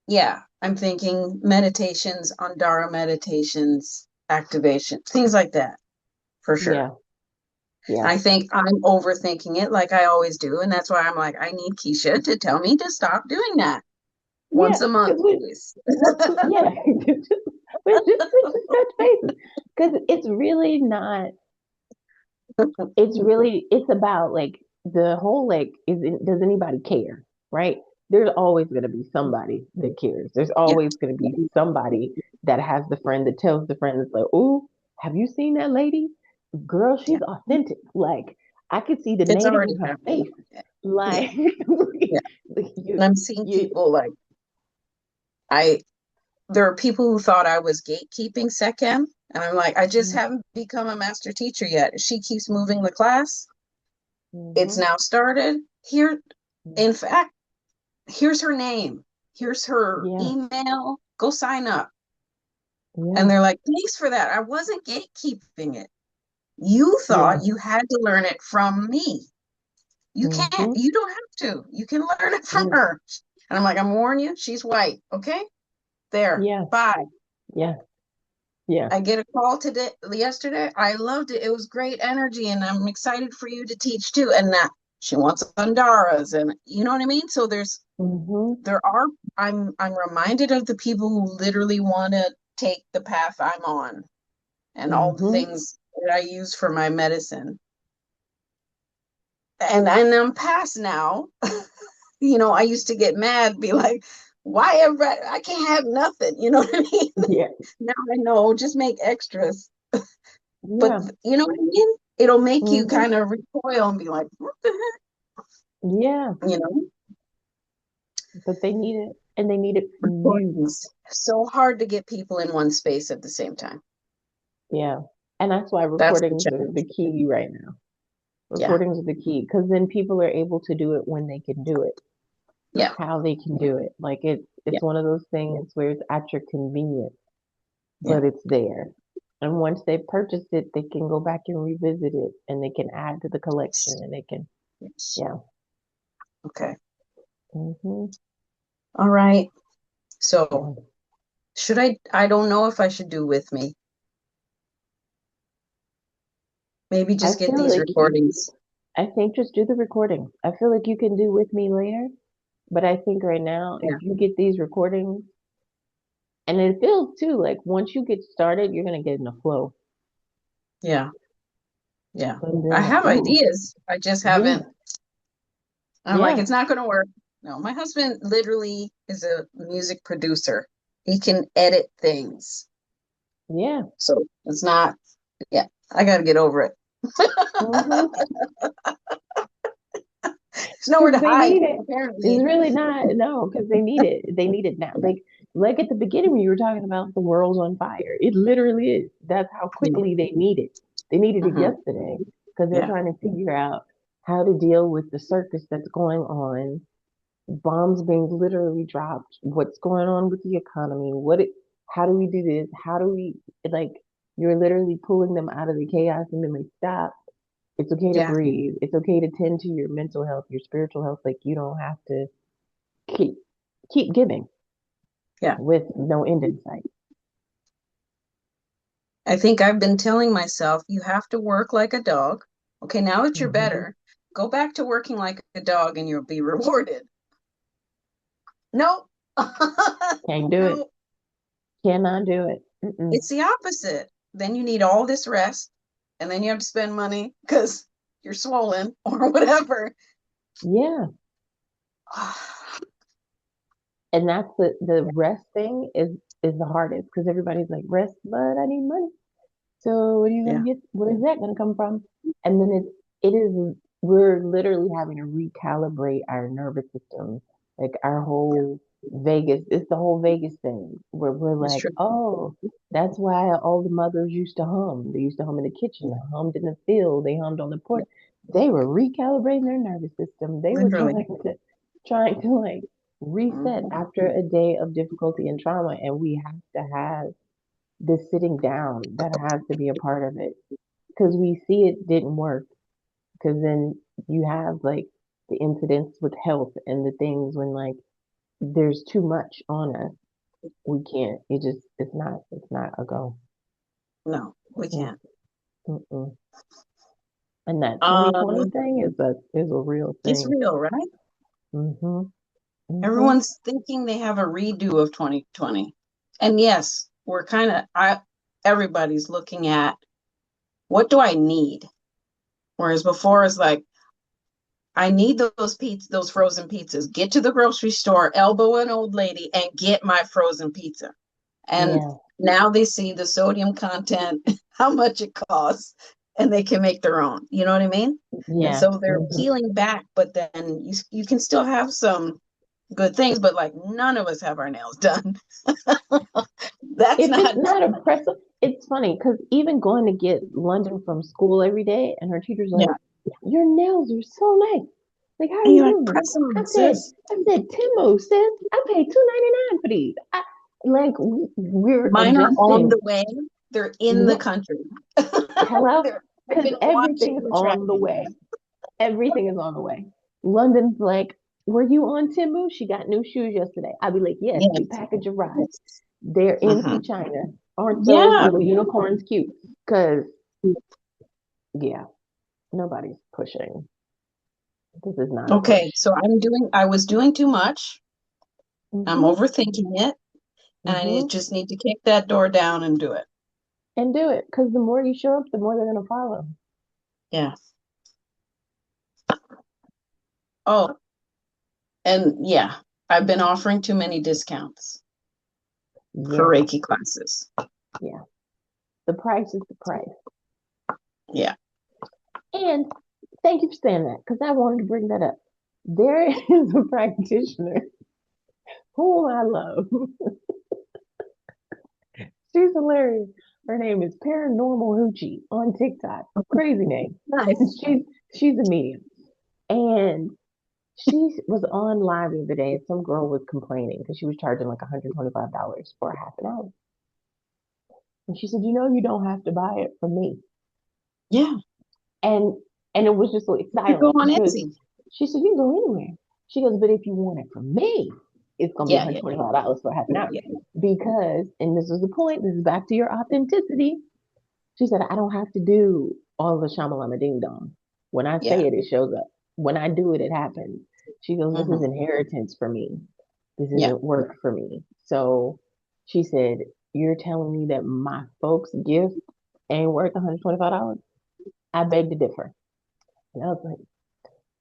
yeah, I'm thinking meditations, Andara meditations, activation, things like that for sure. yeah, yeah, And I think I'm overthinking it like I always do. And that's why I'm like, I need Keisha to tell me to stop doing that yeah, once a month, because we please. once we, yeah, just touch bases, because it's about like the whole like does anybody care, right? There's always going to be somebody that cares. There's Yeah, always going to be somebody that has the friend that tells the friend that's like, oh, have you seen that lady, girl, yeah. she's authentic, like I could see the It's native already in her happening. face, Yeah, like yeah. you And I'm seeing you people like I there are people who thought I was gatekeeping second. And I'm like, I just haven't become a master teacher yet. She keeps moving the class. It's mm-hmm, now started. Here, in fact, here's her name. Here's her yeah, email. Go sign up. yeah, And they're like, thanks for that. I wasn't gatekeeping it. You yeah, thought you had to learn it from me. You can't. mm-hmm, You don't have to. You can learn it from her. And I'm like, I'm warning you, she's white. Okay? There. yeah, Bye. yeah, yeah, I get a call yesterday. I loved it. It was great energy, and I'm excited for you to teach too. And that she wants Andaras, and you know what I mean. So mm-hmm, there are. I'm reminded of the people who literally want to take the path I'm on, and all the mm-hmm, things that I use for my medicine. And I'm past now. I used to get mad, be like, why everybody, I can't have nothing. You know what I mean? yeah, Now I know, just make extras. But yeah, you know what I mean? It'll make you mm-hmm, kind of recoil and be like, what the yeah. heck? But they need it and they need it from you. Recordings. So hard to get people in one space at the same time. Yeah. And that's why That's the recordings are challenge. the key right now. Yeah. Recordings are the key because then people are able to do it when they can do it, Yeah. how they can do it. Like Yeah. it's one of those things where it's at your convenience, Yeah. but it's there. And once they purchase it, they can go back and revisit it and they can add to the collection Yes. and they can, Yes. yeah. Okay. Hmm. All right. So Yeah. I don't know if I should do with me. Maybe I just get feel these like recordings. I think just do the recording. I feel like you can do with me later, but I think right now, if Yeah. you get these recordings, and it feels too like once you get started, you're gonna get in a flow. Yeah. Yeah. And I then, have ooh, ideas. I just yeah, haven't. I'm like, yeah, it's not going to work. No, my husband literally is a music producer. He can edit things. yeah. So it's not, yeah, I got to get over it. Mm-hmm. There's nowhere Because to they hide, need it. It's apparently. really not, no, because they need it. They need it now. Like at the beginning when you were talking about the world's on fire. It literally is. That's how Yeah. quickly they need it. They needed it Hmm. yesterday because they're Yeah. trying to figure out how to deal with the circus that's going on bombs being literally dropped, what's going on with the economy, how do we do this? How do we, like, you're literally pulling them out of the chaos and then like, stop. It's okay to Yeah. breathe. It's okay to tend to your mental health, your spiritual health. Like you don't have to keep keep giving Yeah. with no end in sight. I think I've been telling myself, you have to work like a dog. Okay, now that you're Hmm. better, go back to working like a dog and you'll be rewarded. No. Can't do it. No, Cannot do it. Mm-mm. it's the opposite. Then you need all this rest, and then you have to spend money because you're swollen or whatever. Yeah. And that's the rest thing is the hardest because everybody's like rest, but I need money. So what are you gonna Yeah, get? Where is that gonna come from? And then it is we're literally having to recalibrate our nervous system, like our yeah, whole Vegas. It's the whole Vegas thing where we're it's like, true. oh, that's why all the mothers used to hum. They used to hum in the kitchen, they hummed in the field, they hummed on the porch. Yeah, They were recalibrating their nervous system. They were literally. trying to like reset Mhm. after a day of difficulty and trauma, and we have to have this sitting down that has to be a part of it because we see it didn't work because then you have like the incidents with health and the things when like there's too much on us, we can't, it's not a go. No, we Mm-mm, can't. mm-mm. And that 2020 Um, thing is a real it's thing. real, right? Mm-hmm, mm-hmm. Everyone's thinking they have a redo of 2020. And yes, we're kind of I everybody's looking at what do I need? Whereas before it's like I need those frozen pizzas. Get to the grocery store, elbow an old lady, and get my frozen pizza. And Yeah, now they see the sodium content, how much it costs, and they can make their own. You know what I mean? And yeah, so they're mm-hmm. peeling back, but then you can still have some good things, but like none of us have our nails done. That's If it's not not oppressive, it's funny because even going to get London from school every day, and her teacher's like, yeah. "Your nails are so nice. Like, how are And you you're like, doing this?" press on, I said, sis. "I said, Timo, sis, I paid $2.99 for these. We're Mine are on adjusting. the way. They're in the Yeah, country. hello, I've because been everything watching is the on the tracking. way. Everything is on the way. London's like, were you on Timu? She got new shoes yesterday. I'd be like, yes, your Yes. package arrived. Yes. They're in Hmm. from China. Aren't those Yeah. little unicorns cute? Because, yeah, nobody's pushing. This is not a Okay. push. So I was doing too much. I'm Mm-hmm. overthinking it. And Mm-hmm. just need to kick that door down and do it. And do it. Because the more you show up, the more they're going to follow. Yeah. Oh, and yeah, I've been offering too many discounts for Yeah. Reiki classes. Yeah. The price is the price. Yeah. And thank you for saying that because I wanted to bring that up. There is a practitioner whom I love. She's hilarious. Her name is Paranormal Hoochie on TikTok. Crazy name. Nice. She's a medium. And she was on live the other day and some girl was complaining because she was charging like $125 for a half an hour. And she said, you know, you don't have to buy it from me. Yeah. And and it was just like You go silent. on Because Etsy. she said, you can go anywhere. She goes, but if you want it from me, it's gonna be Yeah. Yeah. Yeah. $125 for half an hour. Yeah. Because, and this is the point, this is back to your authenticity. She said, I don't have to do all the shamalama ding dong. When I say Yeah. it, it shows up. When I do it, it happens. She goes, this is Hmm. inheritance for me. This Yeah. isn't work for me. So she said, you're telling me that my folks' gift ain't worth $125? I beg to differ. And I was like,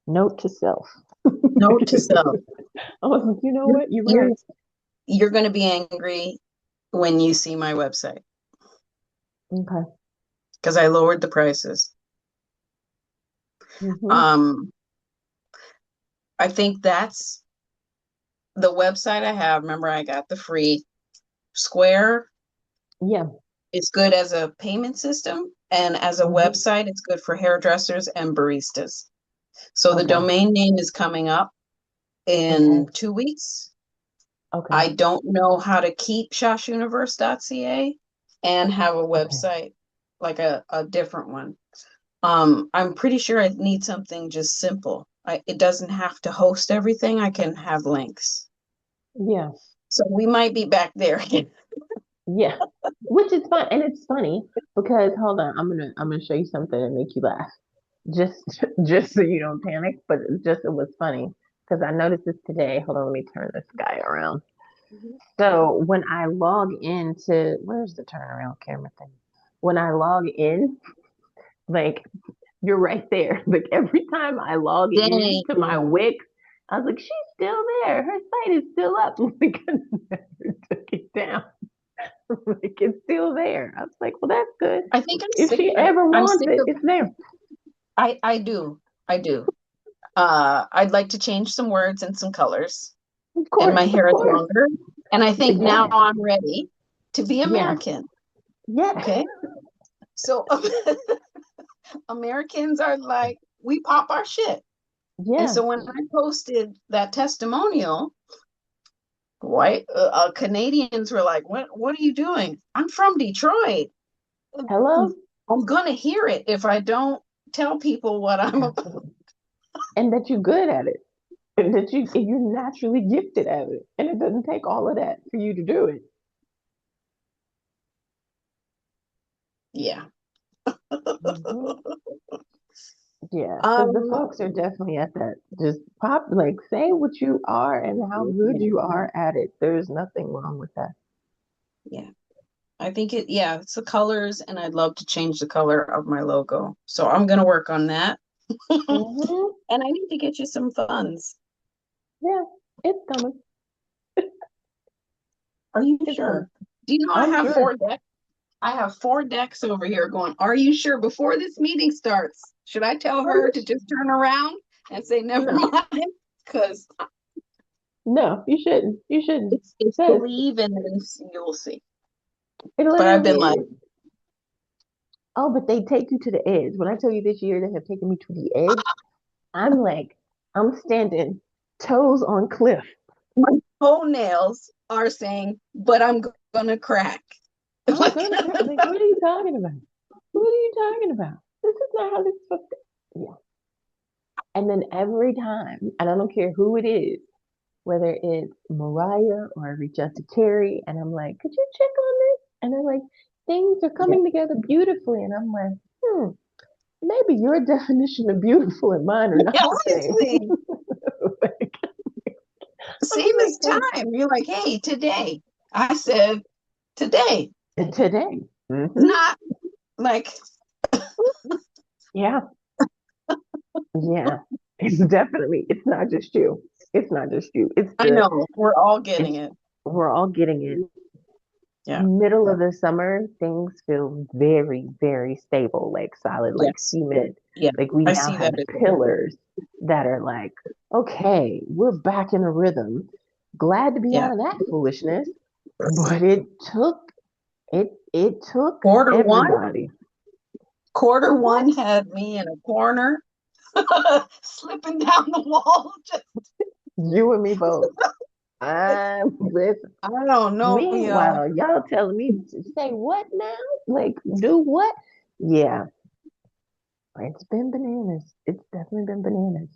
note to self. I Note to self. was like, you know You're what? You're you're right. you're going to be angry when you see my website Okay. because I lowered the prices. Mm-hmm. Um, I think that's the website I have. Remember, I got the free Square. Yeah. It's good as a payment system, and as a Mm-hmm. website, it's good for hairdressers and baristas. So the Okay. domain name is coming up. in Okay. 2 weeks. Okay. I don't know how to keep shashuniverse.ca and have a Okay. website, like a different one. I'm pretty sure I need something just simple. It doesn't have to host everything. I can have links. Yeah. So we might be back there again. Yeah. Which is fun. And it's funny because hold on, I'm gonna show you something and make you laugh. Just just so you don't panic, but it was funny because I noticed this today. Hold on, let me turn this guy around. Mhm. So when I log into where's the turnaround camera thing? When I log in, like you're right there. Like every time I log in to Dang. my Wix, I was like, she's still there. Her site is still up. Like I never took it down. Like it's still there. I was like, well, that's good. I think I'm If sick she of ever I'm wants sick it, of it's there. I do. I do. I'd like to change some words and some colors. And my Of hair is course. longer. And I think now Yeah, I'm ready to be yeah, American. yeah, Okay. So Americans are like, we pop our shit. And yeah. so when I posted that testimonial, white Canadians were like, what are you doing? I'm from Detroit. Hello? I'm gonna hear it if I don't tell people what I'm about. Absolutely. And that you're good at it. And that you're naturally gifted at it. And it doesn't take all of that for you to do it. Yeah. Hmm. Yeah, because the Um, folks are definitely at that. Just pop, like, say what you are and how good you are at it. There's nothing wrong with that. yeah. I think it's the colors, and I'd love to change the color of my logo. So I'm gonna work on that. Hmm. And I need to get you some funds. Yeah, it's coming. Are you It's coming. sure? Do you know I I'm have sure. 4 decks? I have 4 decks over here going, are you sure before this meeting starts? Should I tell Are you? her to just turn around and say, never No, mind? Because no, you shouldn't. You shouldn't. it's Because believe and then you'll see. it But I've literally been like, is. Oh, but they take you to the edge. When I tell you this year they have taken me to the edge, I'm like, I'm standing toes on cliff. my toenails are saying, but I'm gonna crack. I'm Like, gonna cry. Like, what are you talking about? What are you talking about? This is not how this is supposed to. Yeah. And then every time, and I don't care who it is, whether it's Mariah or I reach out to Terry, and I'm like, could you check on this? And they're like, things are yeah, coming together beautifully. And I'm like, maybe your definition of beautiful and mine are not the same. honestly, Like, I'm same as like, time. You're like, hey, today. I said today, today. not like, Yeah, yeah. It's not just you. It's not just you. I know we're all getting It's, it. we're all getting it. Yeah, Middle of the summer, things feel very, very stable, like solid, like yes, cement. yeah. Like we I now see have that as well. pillars that are like, okay, we're back in a rhythm. Glad to be Yeah. out of that foolishness. But it took Quarter one, everybody. quarter What? one had me in a corner, slipping down the wall. Just, You and me both. I'm with. I don't know, y'all. Meanwhile, y'all telling me to say what now? Like do what? Yeah, it's been bananas. It's definitely been bananas.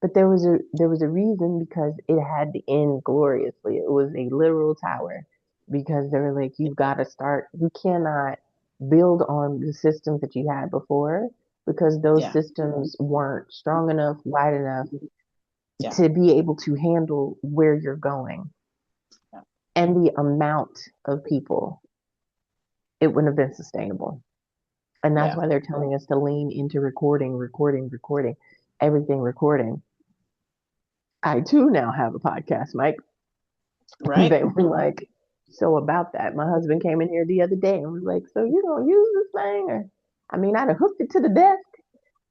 But there was a reason because it had to end gloriously. It was a literal tower because they were like, you've got to start. You cannot build on the systems that you had before because those Yeah, systems weren't strong enough, wide enough yeah, to be able to handle where you're going yeah, and the amount of people. It wouldn't have been sustainable. And that's yeah. why they're telling us to lean into recording, recording, recording, everything recording. I too now have a podcast, Mike. Right? They were like, so about that. My husband came in here the other day and was like, so you gonna use this thing? Or I mean, I done hooked it to the desk.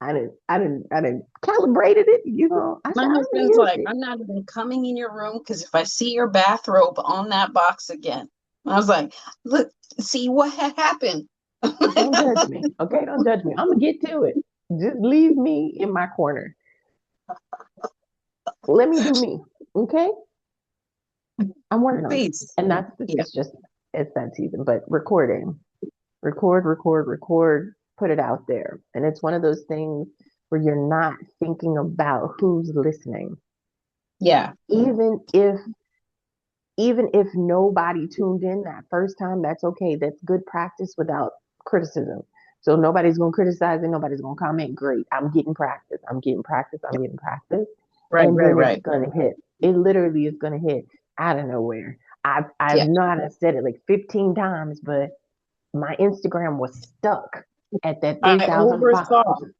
I didn't calibrated it, I My said, I'm gonna husband's use like, it. I'm not even coming in your room because if I see your bathrobe on that box again, I was like, look, see what had happened. Don't judge me. Okay, don't judge me. I'm gonna get to it. Just leave me in my corner. Let me do me. Okay, I'm working on it, Please. and Yeah. it's that season. But recording, record, put it out there, and it's one of those things where you're not thinking about who's listening, Yeah. even if even if nobody tuned in that first time, that's okay. That's good practice without criticism. So nobody's going to criticize it. Nobody's going to comment. Great. I'm getting practice. I'm getting practice. I'm getting practice. Right, And right, then it's right. going to hit. It literally is going to hit out of nowhere. I've Yeah. not I've said it like 15 times, but my Instagram was stuck at that I 3,000 overthought. followers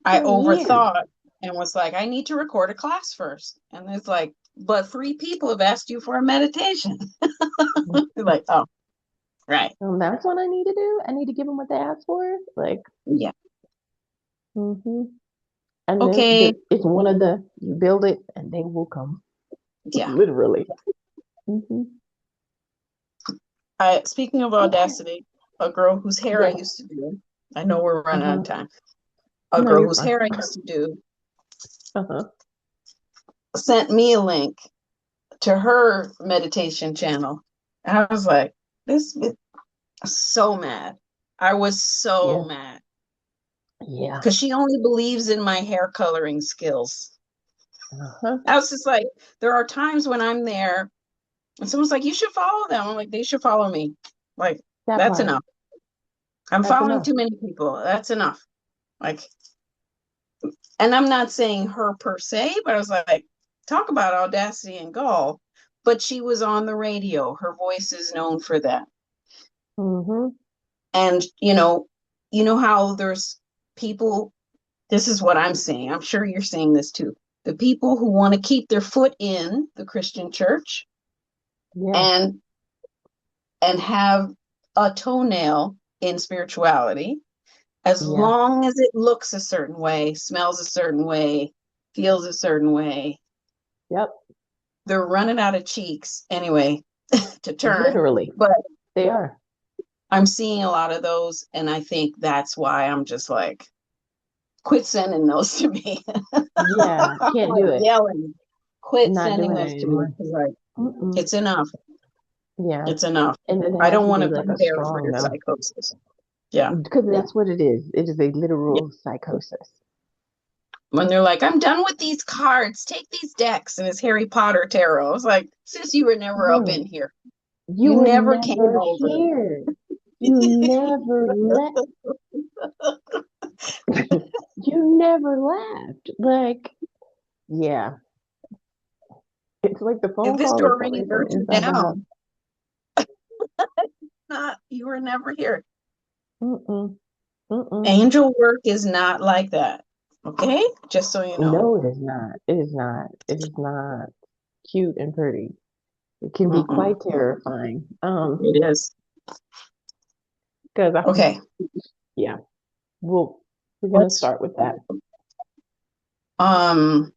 I for years. overthought and was like, I need to record a class first. And it's like, but three people have asked you for a meditation. You're like, oh, right. And that's what I need to do. I need to give them what they asked for. Like, Yeah. hmm and then Okay. it's one of the you build it and they will come. Yeah. Literally. Hmm. I speaking of Okay. audacity, a girl whose hair I Yes. used to do, I know we're running out of Uh-huh. time. A No, girl you're whose fine. hair I used to do Uh-huh. sent me a link to her meditation channel. And I was like, this is so mad. I was so Yeah. mad Yeah. because she only believes in my hair coloring skills. Uh-huh. I was just like, there are times when I'm there and someone's like, you should follow them. I'm like, they should follow me. Like, That that's part. enough. I'm That's following enough. too many people. That's enough. Like, and I'm not saying her per se, but I was like, talk about audacity and gall. But she was on the radio. Her voice is known for that. Mm-hmm. And you know how there's people, this is what I'm saying. I'm sure you're saying this too. The people who want to keep their foot in the Christian church Yeah. and have a toenail in spirituality, as Yeah. long as it looks a certain way, smells a certain way, feels a certain way, Yep. they're running out of cheeks anyway to turn. Literally. But They are. I'm seeing a lot of those, and I think that's why I'm just like, quit sending those to me. Yeah. I'm Can't do like it. yelling, quit Not sending doing it those to me. anymore. Like, Mm-mm. it's enough. Yeah. It's enough. And then it I has don't to want be to like a prepare for strong your no. psychosis. Yeah. Because that's what it is. It is a Yeah. literal psychosis. When they're like, I'm done with these cards, take these decks, and it's Harry Potter tarot. I was like, sis, you were never up in Right. here. You You were never came never over. here. You never left. You never left. Like, yeah. It's like the If phone this call is door ringing coming from burnt you inside the house. down, not you were never here. Mm-mm. Mm-mm. Angel work is not like that. Okay? Just so you know. No, it is not. It is not. It is not cute and pretty. It can be Mm-mm. quite terrifying. It is. Because Okay. yeah, well, we're gonna Let's start with that. um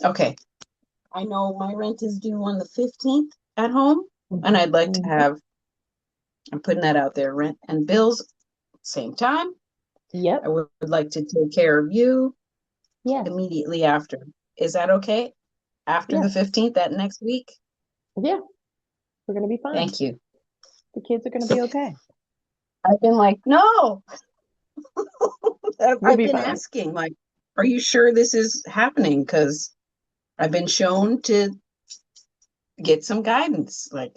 okay. I know my rent is due on the 15th at home, and Hmm. I'd like to Hmm. have, I'm putting that out there, rent and bills same time. I Yep. would like to take care of you Yes. immediately after. Is that okay? After the Yes. 15th, that next week? Yeah. We're gonna be fine. Thank you. The kids are gonna be okay. I've been like, no. You'll I've be been fine. asking, like, are you sure this is happening? Because I've been shown to get some guidance. Like,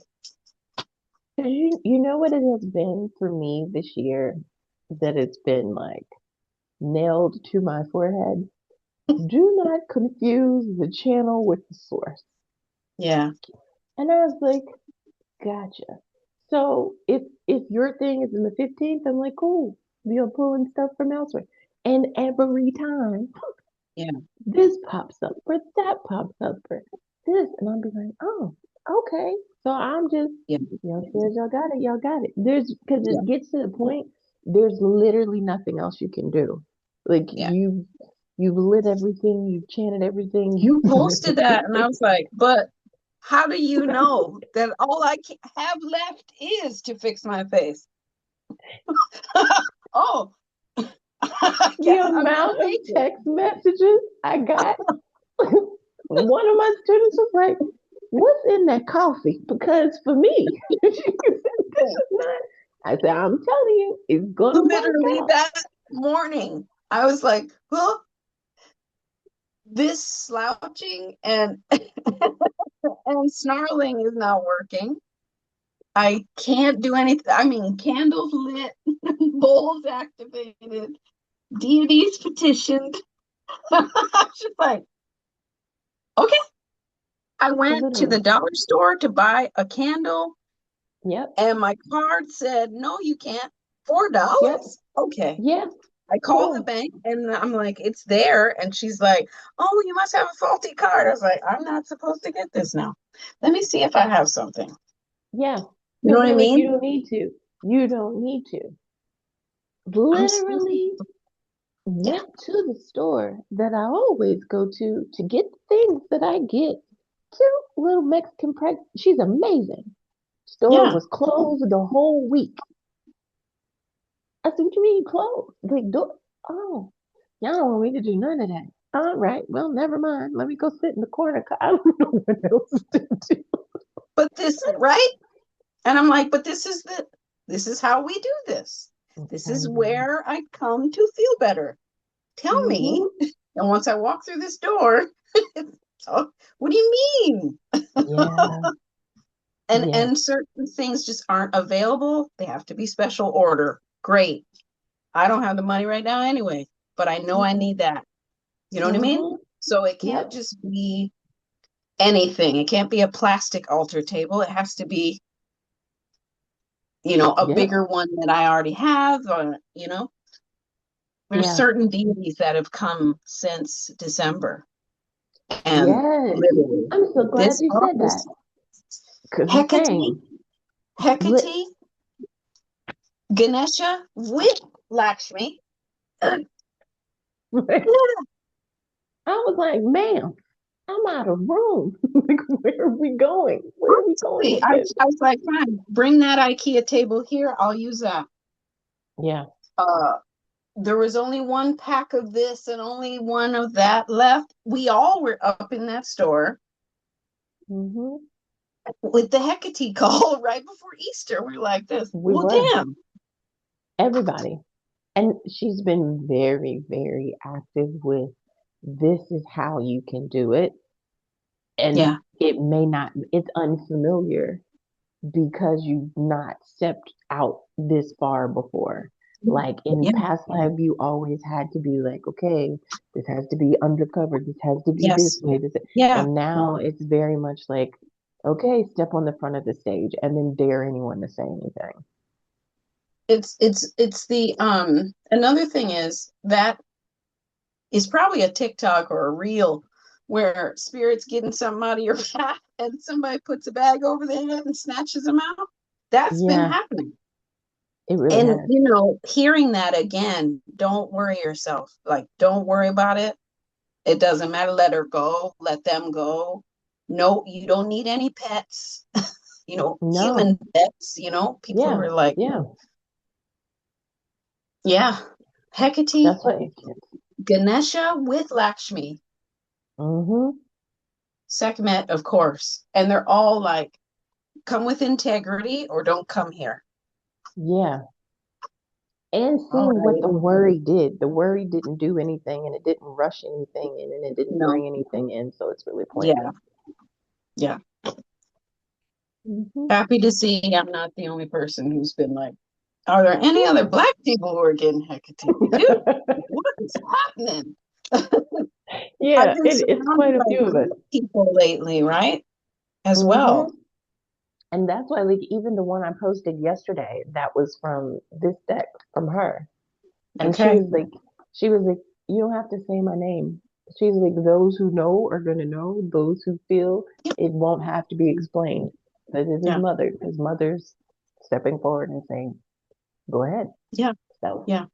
'Cause you know what it has been for me this year, that it's been like nailed to my forehead. Do not confuse the channel with the source. yeah, And I was like, gotcha. So if your thing is in the 15th, I'm like, cool. You're pulling stuff from elsewhere. And every time yeah, this pops up or that pops up or this, and I'll be like, oh, okay. So I'm just, yeah, says y'all got it, y'all got it. There's because yeah, it gets to the point, there's literally nothing else you can do. Like yeah. you've lit everything, you've chanted everything. You posted that, and I was like, but how do you know that all I have left is to fix my face? Oh, I The guess I'm amount of courageous. text messages I got One of my students was like, "What's in that coffee?" Because for me, this is not. I said, "I'm telling you, it's gonna work Literally out." that morning, I was like, well, this slouching and snarling is not working. I can't do anything. I mean, candles lit, bowls activated, deities petitioned. I was just like, okay. I went to the Literally. dollar store to buy a candle, Yep. and my card said, no, you can't. $4? Yep. Okay. Yeah. I called the Cool. bank and I'm like, it's there. And she's like, oh, you must have a faulty card. I was like, I'm not supposed to get this now. Let me see if I have something. Yeah. You know Because what I they're like, you mean? don't need to. You don't need to. I'm supposed to. Literally Yeah. went to the store that I always go to get the things that I get. Cute little Mexican pregnant. She's amazing. Store Yeah. was closed the whole week. I said, what you mean closed? Like, oh, y'all don't want me to do none of that. All right, well, never mind. Let me go sit in the corner 'cause I don't know what else to do. But this, right? And I'm like, but this is how we do this. I'm This is telling you. where I come to feel better. Tell me. Mm-hmm. And once I walk through this door, so, what do you mean? Yeah, yeah. And certain things just aren't available. They have to be special order. Great. I don't have the money right now anyway, but I know I need that. You know what I mean? Mm-hmm. So it can't Yep. just be anything. It can't be a plastic altar table. It has to be, a Yep. bigger one that I already have, or, there's Yeah. certain deities that have come since December. And Yes. literally, I'm so glad this you said that office, because the Hecate, same. Lit- Hecate, Ganesha with Lakshmi. I was like, ma'am, I'm out of room. Like, where are we going? Where are we going Honestly, with this? I was like, fine, bring that IKEA table here. I'll use that. Yeah. Uh, there was only one pack of this and only one of that left. We all were up in that store Hmm. with the Hecate call right before Easter. We're like this. We Well, were. damn. Everybody. And she's been very, very active with this is how you can do it. And Yeah. it may not, it's unfamiliar because you've not stepped out this far before. Like in Yeah. past life, you always had to be like, okay, this has to be undercover, this has to be this Yes. way, Yeah. and now it's very much like, okay, step on the front of the stage and then dare anyone to say anything. It's the another thing is that is probably a TikTok or a reel where spirits getting something out of your path and somebody puts a bag over their head and snatches them out. That's been Yeah, happening. it really And has. hearing that again, don't worry yourself. Like, don't worry about it. It doesn't matter. Let her go. Let them go. No, you don't need any pets. No, Human pets. People yeah, were like, yeah, yeah, Hecate, that's what. Ganesha with Lakshmi, Mm-hmm. Sekhmet, of course, and they're all like, come with integrity or don't come here. Yeah, and All seeing what right. the worry did. The worry didn't do anything, and it didn't rush anything in, and it didn't No. bring anything in. So it's really Yeah. pointless. Yeah. Hmm. Happy to see I'm not the only person who's been like, are there any other Yeah. Black people who are getting Hecate too? What is happening? I've Yeah, been it's surrounded quite a by few of us. Greek people lately, right? As well. Hmm. And that's why, like, even the one I posted yesterday, that was from this deck from her. And Okay. she was like, you don't have to say my name. She's like, those who know are going to know. Those who feel Yeah. it won't have to be explained. But this is Yeah. mother, because mother's stepping forward and saying, go ahead. Yeah. So Yeah.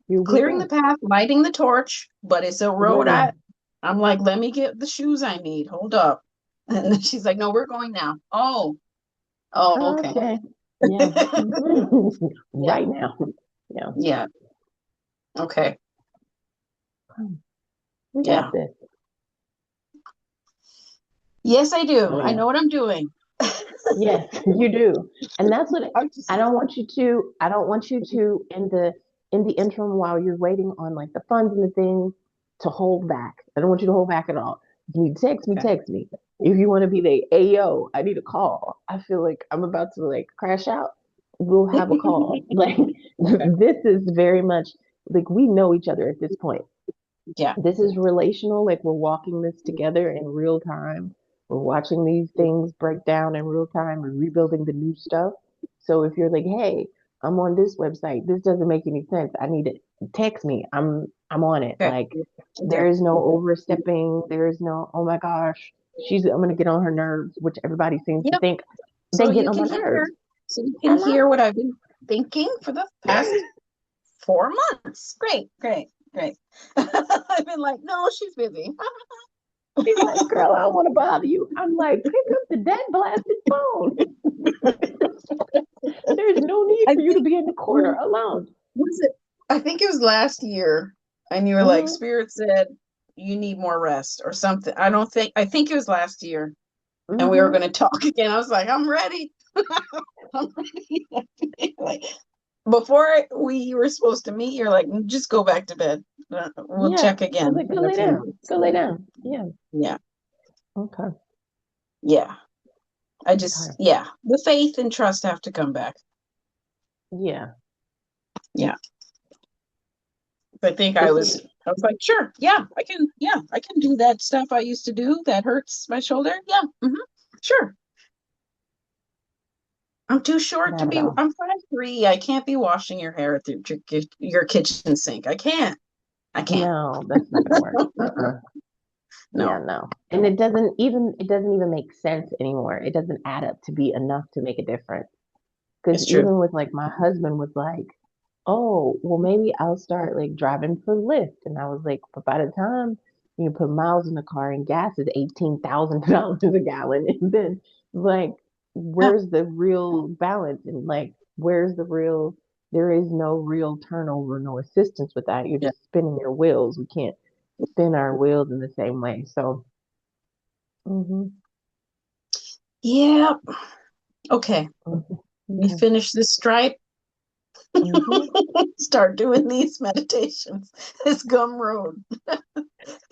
here we Clearing the go. path, lighting the torch, but it's a road Literally. I'm like, let me get the shoes I need. Hold up. And then she's like, no, we're going now. Oh, okay. Okay. Yeah. Yeah. Right now. Yeah. Yeah. Okay. We got Yeah. this. Yes, I do. Oh I yeah. know what I'm doing. Yes, you do. And that's what I just, I don't want you to in the interim while you're waiting on like the funds and the things to hold back. I don't want you to hold back at all. If you need to text me, okay. text me. If you want to be like, hey yo, I need a call. I feel like I'm about to like crash out. We'll have a call. Like Okay. this is very much like we know each other at this point. Yeah. This is relational, like we're walking this together in real time. We're watching these things break down in real time. We're rebuilding the new stuff. So if you're like, hey, I'm on this website, this doesn't make any sense. I need it. Text me. I'm on it. Okay. Like Okay. there is no overstepping. There is no, oh my gosh, I'm gonna get on her nerves, which everybody seems to Yep. think So they get you on my can nerves. hear, so you can And I hear what I've been thinking for the past 4 months. Great, great, great. I've been like, no, she's busy. be like, girl, I don't want to bother you. I'm like, pick up the dead blasted phone. There's no need I for you to think, be in the corner alone. was it? I think it was last year, and you were like, Hmm. Spirit said you need more rest or something. I think it was last year, and we were Hmm. going to talk again. I was like, I'm ready. I'm ready. Like before we were supposed to meet, you're like, just go back to bed. We'll Yeah. check I was again like, go in a lay few down. months. Go lay down. Yeah. Yeah, Okay. yeah. Okay. Yeah, the faith and trust have to come back. Yeah. Yeah. I think This is I was like, sure, yeah, I can do that stuff I used to do that hurts my shoulder. Yeah, sure. I'm too short to not at be, all. I'm 5'3". I can't be washing your hair at your kitchen sink. I can't. I can't. No, that's not gonna work. Uh-uh. Yeah, No, no. And it doesn't even make sense anymore. It doesn't add up to be enough to make a difference. Because it's true. even with like my husband was like, oh, well, maybe I'll start like driving for Lyft. And I was like, but by the time you put miles in the car and gas is $18,000 a gallon, and then like, Yeah, where's the real balance? And like, where's the real? There is no real turnover, no assistance with that. You're yeah. just spinning your wheels. We can't spin our wheels in the same way. So, hmm Yeah. Okay. hmm We okay. finish this stripe. Hmm. Start doing these meditations. This gum road.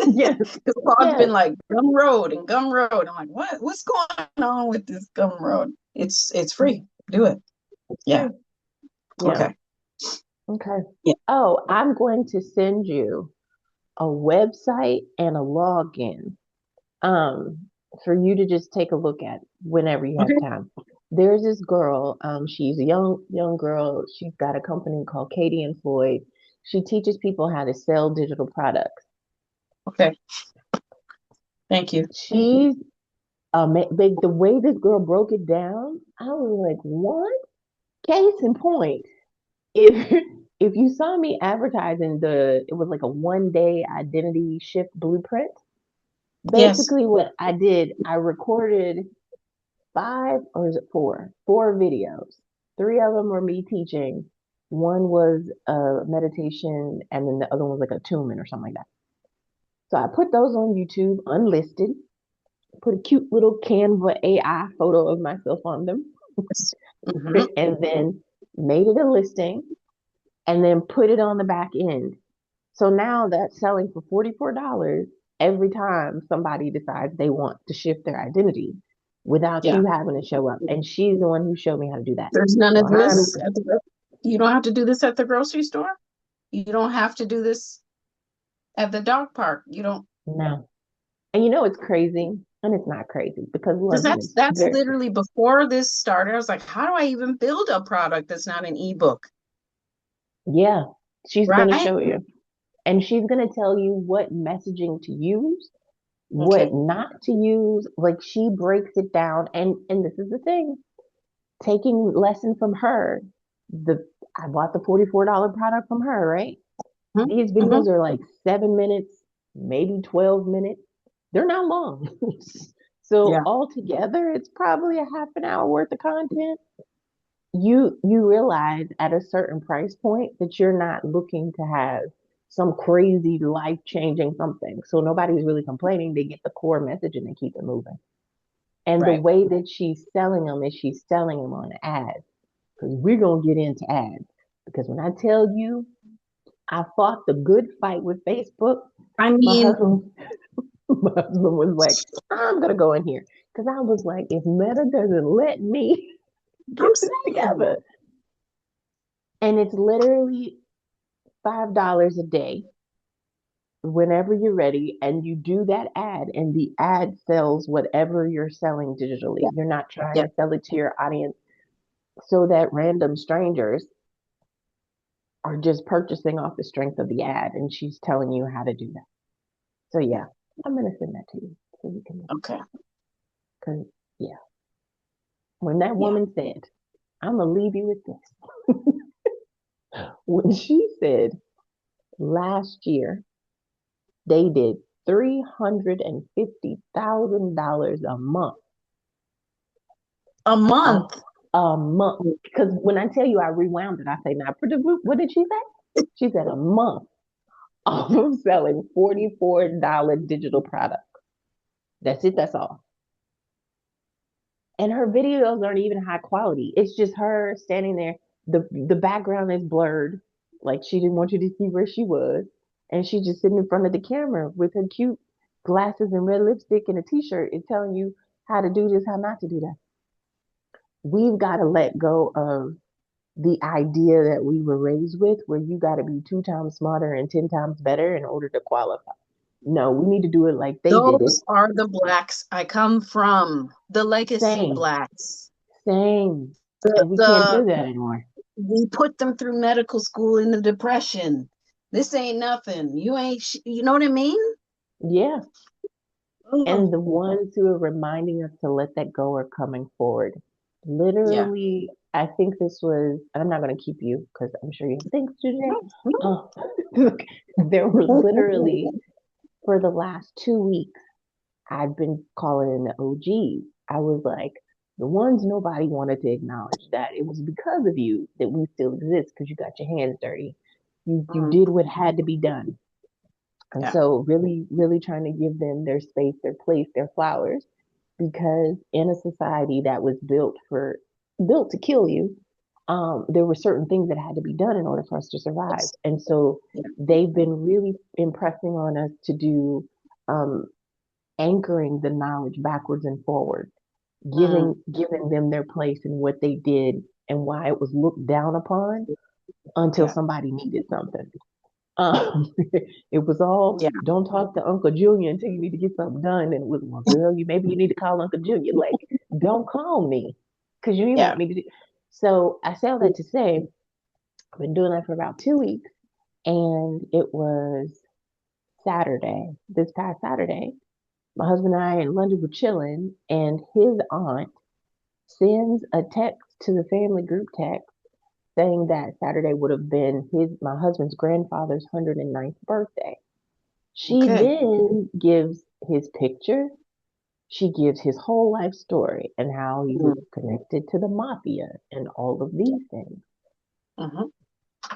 Yes, Because Claude's been yes, like gum road and gum road. I'm like, what? What's going on with this gum road? It's free. Do it. it's Yeah. free. Yeah. Okay. Okay. Yeah. Oh, I'm going to send you a website and a login for you to just take a look at whenever you have Okay. time. There's this girl, she's a young girl. She's got a company called Katie and Floyd. She teaches people how to sell digital products. Okay. Thank you. She's like the way this girl broke it down, I was like, what? Case in point, if if you saw me advertising it was like a 1 day identity shift blueprint. Yes. Basically, what I did, I recorded five or is it four? Four videos. Three of them were me teaching. One was a meditation, and then the other one was like a attunement or something like that. So I put those on YouTube unlisted, put a cute little Canva AI photo of myself on them, Hmm. and then made it a listing and then put it on the back end. So now that's selling for $44 every time somebody decides they want to shift their identity without Yeah. you having to show up. And she's the one who showed me how to do that. There's none So of I'm this at you don't have to do this at the grocery store. You don't have to do this at the dog park. You don't no. And you know it's crazy, and it's not crazy because because London is that's very literally before this started. I was like, how do I even build a product that's not an ebook? yeah. She's gonna Right? show you. And she's gonna tell you what messaging to use, what Okay. not to use. Like she breaks it down and this is the thing. Taking lesson from her. The I bought the $44 product from her, right? These Mm-hmm. videos are like 7 minutes, maybe 12 minutes. They're not long. So Yeah. altogether, it's probably a half an hour worth of content. You realize at a certain price point that you're not looking to have some crazy life changing something. So nobody's really complaining. They get the core message and they keep it moving. And the Right. way that she's selling them is she's selling them on ads. Because we're going to get into ads. Because when I tell you, I fought the good fight with Facebook, I my mean, husband, my husband was like, I'm going to go in here. Because I was like, if Meta doesn't let me get I'm this saying, together, and it's literally $5 a day whenever you're ready, and you do that ad, and the ad sells whatever you're selling digitally. yeah, You're not trying yeah, to sell it to your audience so that random strangers are just purchasing off the strength of the ad, and she's telling you how to do that. So yeah. yeah, I'm gonna send that to you so you can, Okay. cause yeah, when that Yeah. woman said, I'm gonna leave you with this. When she said last year they did $350,000 a month A off month. a month. Because when I tell you I rewound it, I say, now, what did she say? She said a month off of selling $44 digital products. That's it, that's all. And her videos aren't even high quality. It's just her standing there. The background is blurred, like she didn't want you to see where she was, and she's just sitting in front of the camera with her cute glasses and red lipstick and a t-shirt and telling you how to do this, how not to do that. We've got to let go of the idea that we were raised with, where you got to be 2 times smarter and 10 times better in order to qualify. No, we need to do it like they did it. Those are the blacks I come from, the legacy Same, blacks. same. The And we can't the do that anymore. we put them through medical school in the depression. This ain't nothing. You ain't. You know what I mean? Yeah. Oh, And the ones who are reminding us to let that go are coming forward. yeah. Literally, I think this was, and I'm not going to keep you because I'm sure you have things to do today. Oh, there were literally, for the last 2 weeks, I've been calling in the OGs. I was like, the ones nobody wanted to acknowledge that it was because of you that we still exist because you got your hands dirty. You Mm, did what had to be done. And yeah. so really, really trying to give them their space, their place, their flowers, because in a society that was built to kill you, there were certain things that had to be done in order for us to survive. Yes. And so Yeah. they've been really impressing on us to do um, anchoring the knowledge backwards and forward, Mm, giving them their place in what they did and why it was looked down upon until yeah. somebody needed something. It was all Yeah. don't talk to Uncle Junior until you need to get something done. And it was, well, girl, maybe you need to call Uncle Junior. Like, don't call me because you Yeah. want me to do. So I say all that to say I've been doing that for about 2 weeks, and it was Saturday, this past Saturday. My husband and I in London were chilling, and his aunt sends a text to the family group text saying that Saturday would have been my husband's grandfather's 109th birthday. She Okay. then gives his picture. She gives his whole life story and how he was Mm, connected to the mafia and all of these things. mhm.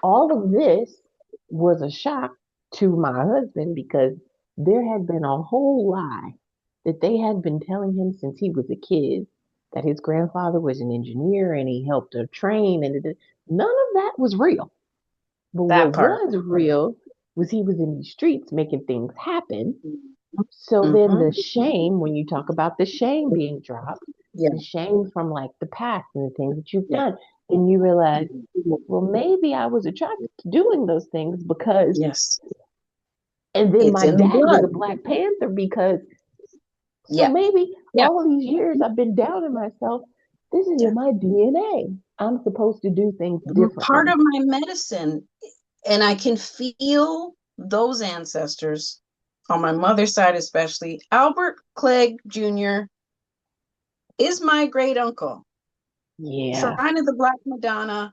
All of this was a shock to my husband because there had been a whole lie that they had been telling him since he was a kid that his grandfather was an engineer and he helped her train, and none of that was real. But That what part. was real was he was in the streets making things happen. Mhm. So then Mhm. the shame, when you talk about the shame being dropped, Yeah. the shame from like the past and the things that you've Yeah. done, and you realize, Mhm. well, maybe I was attracted to doing those things because, Yes. and then It's my in the dad was blood. a Black Panther because, so Yeah. maybe Yeah. all of these years I've been down on myself. This is Yeah. in my DNA. I'm supposed to do things Part differently. of my medicine, and I can feel those ancestors on my mother's side, especially. Albert Clegg Jr. is my great uncle. Yeah, Shrine of the Black Madonna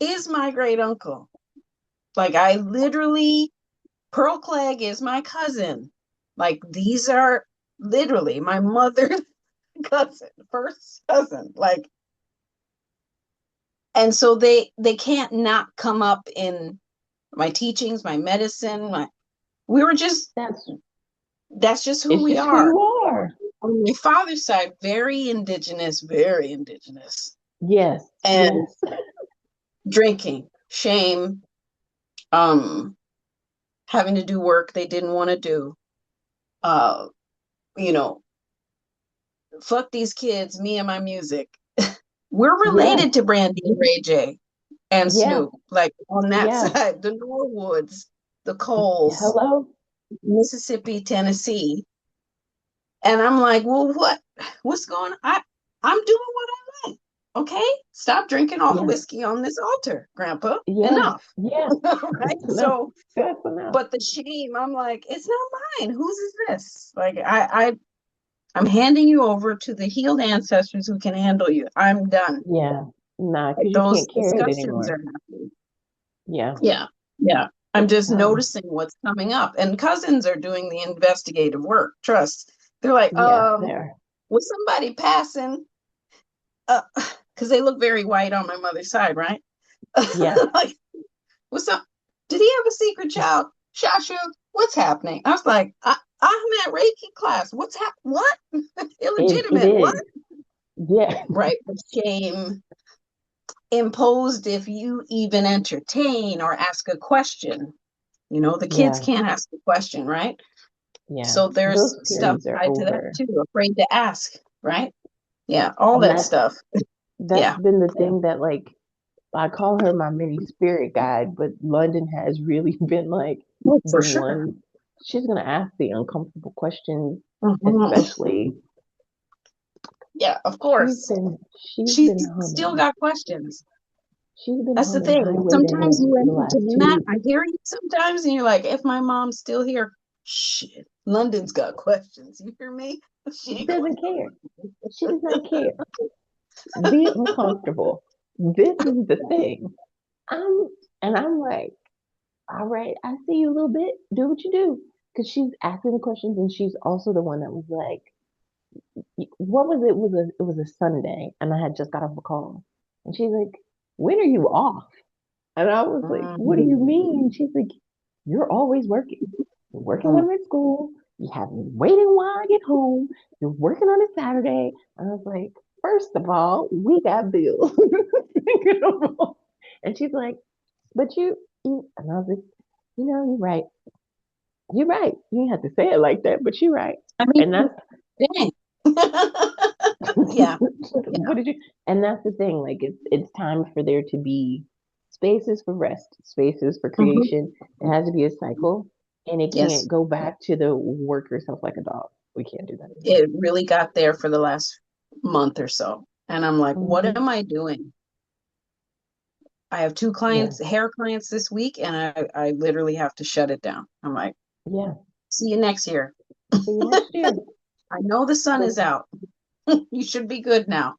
is my great uncle. Like, I literally, Pearl Clegg is my cousin. Like, these are literally my mother's cousin, first cousin. Like, and so they can't not come up in my teachings, my medicine, my we were just that's that's just who it's we just who are. you are. on my father's side, very indigenous, very indigenous. Yes, And yes, drinking, shame, um, having to do work they didn't want to do. Uh, you know, fuck these kids, me and my music. We're yes, related to Brandy and Ray J and yeah, Snoop, like on that yeah. side, the Norwoods, the Coles, Hello? Mississippi, Tennessee. And I'm like, well, what's going on? I'm doing what I want. Okay. Stop drinking all the Yeah, whiskey on this altar, Grandpa. yeah, Enough. yeah. Right. That's enough. So, That's enough. but the shame, I'm like, it's not mine. Whose is this? Like I'm handing you over to the healed ancestors who can handle you. I'm done. Yeah. Nah, Like because you those can't carry it discussions anymore. are happening. Yeah, Yeah. Yeah. I'm it's just time. noticing what's coming up. And cousins are doing the investigative work. Trust. They're like, Yeah, there. was somebody passing? Because they look very white on my mother's side, right? Yeah. Like, what's up? Did he have a secret child? Shashu, what's happening? I was like, I'm at Reiki class. What? It Illegitimate? What? is. Yeah. Right. Shame imposed if you even entertain or ask a question. You know, the kids Yeah. can't ask a question, right? Yeah. So there's Those stuff periods are tied to that over. too. Afraid to ask, right? Yeah, all And that stuff. that's Yeah, been the thing that like I call her my mini spirit guide, but London has really been like oh, the for sure. one she's gonna ask the uncomfortable questions, Mhm. especially Yeah, of she's course. been she's She's been still humming. got questions. She's been That's the humming thing. Highway to Sometimes Hell you for the last entertain two that. weeks. I hear you sometimes, and you're like, if my mom's still here, shit, London's got questions. You hear me? She She ain't going doesn't care. She does not nowhere. care. Be uncomfortable. This is the thing. I'm I'm like, all right, I see you a little bit. Do what you do. Because she's asking the questions and she's also the one that was like, what was it? It was a Sunday and I had just got off a call. And she's like, when are you off? And I was like, what do you Mhm. mean? She's like, you're always working. You're working when Mhm. I'm at school. You have me waiting while I get home. You're working on a Saturday. And I was like, first of all, we got bills. And she's like, but and I was like, you're right. You're right. You didn't have to say it like that, but you're right. I And mean, that's dang. Yeah, yeah. what did you? And that's the thing. Like it's time for there to be spaces for rest, spaces for Mhm. creation. It has to be a cycle, and it can't Yes, go back to the work yourself like a dog. We can't do that anymore. it really got there for the last month or so. And I'm like, what Hmm. am I doing? I have two Yeah, clients, hair clients this week, and I literally have to shut it down. I'm like, yeah. see you next year. See you next year. I know the sun But is out. You should be good now.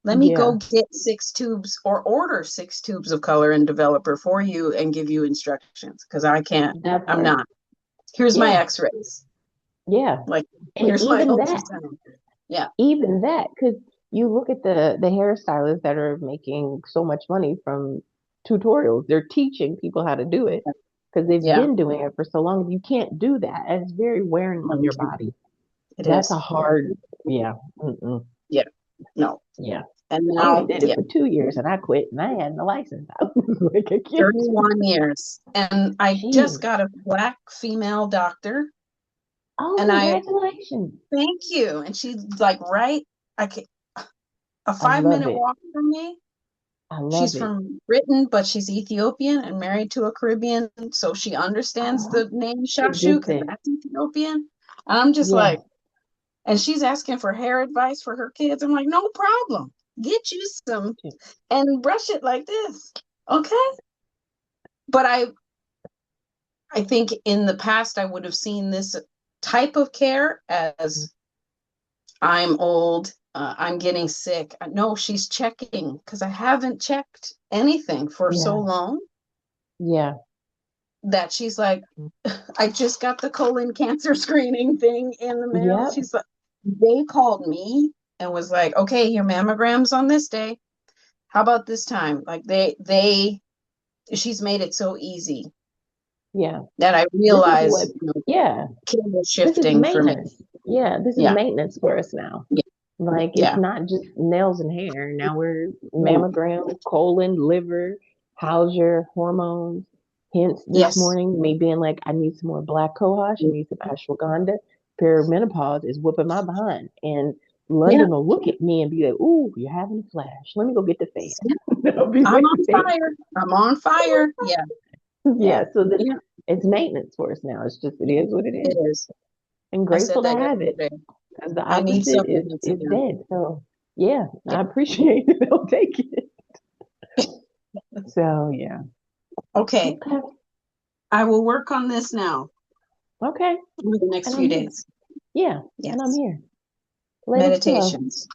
Let me go yeah, get 6 tubes or order 6 tubes of color and developer for you and give you instructions because I can't, that I'm part. not. Here's my Yeah, x-rays. yeah. Like, And here's my ultrasound. Yeah. even that, because you look at the hairstylists that are making so much money from tutorials. They're teaching people how to do it because they've Yeah. been doing it for so long. You can't do that. And it's very wearing on your Mhm. body. It That's a is. hard, yeah, mm-mm, Yeah. No. yeah. And I only now, did it yeah, for 2 years and I quit and I had no license. I was like, I can't do 31 years. And I just Jeez. got a black female doctor Oh, and I congratulations. thank you. And she's like, right, I can a I five love minute it. walk from me. I She's love it. from Britain, but she's Ethiopian and married to a Caribbean, so she understands Oh, the name the Shashu good because thing. that's Ethiopian. And I'm just Yeah, like, and she's asking for hair advice for her kids. I'm like, no problem. Get you some and brush it like this. Okay. But I think in the past I would have seen this type of care as I'm old, I'm getting sick. No, she's checking because I haven't checked anything for so yeah, long yeah. that she's like, I just got the colon cancer screening thing in the mail. Yep. She's like, they called me and was like, okay, your mammogram's on this day. How about this time? Like she's made it so easy Yeah. that I This is what, realize, yeah, care was this is shifting for me. maintenance. Yeah, this is Yeah. maintenance for us now. Yeah. Like it's Yeah. not just nails and hair. Now we're No. mammogram, colon, liver, how's your hormones? Hence this Yes. morning, me being like, I need some more black cohosh, I need some ashwagandha. Perimenopause is whooping my behind. And Yeah. London will look at me and be like, ooh, you're having a flash. Let me go get the Yeah. fan. I'll be I'm like, on "Thank fire. I'm on fire. Yeah. you." Yeah. Yeah, so this Yeah. it's maintenance for us now. It's just it is what it It is. is. And I said grateful to that have it. yesterday. Because the I need opposite supplements is again. dead. So yeah, Yeah. I appreciate it. I'll take it. So yeah. Okay. Okay. I will work on this now Okay. over the next And few I'm here. days. Yeah. And I'm Yes. here. Let it flow. Meditations.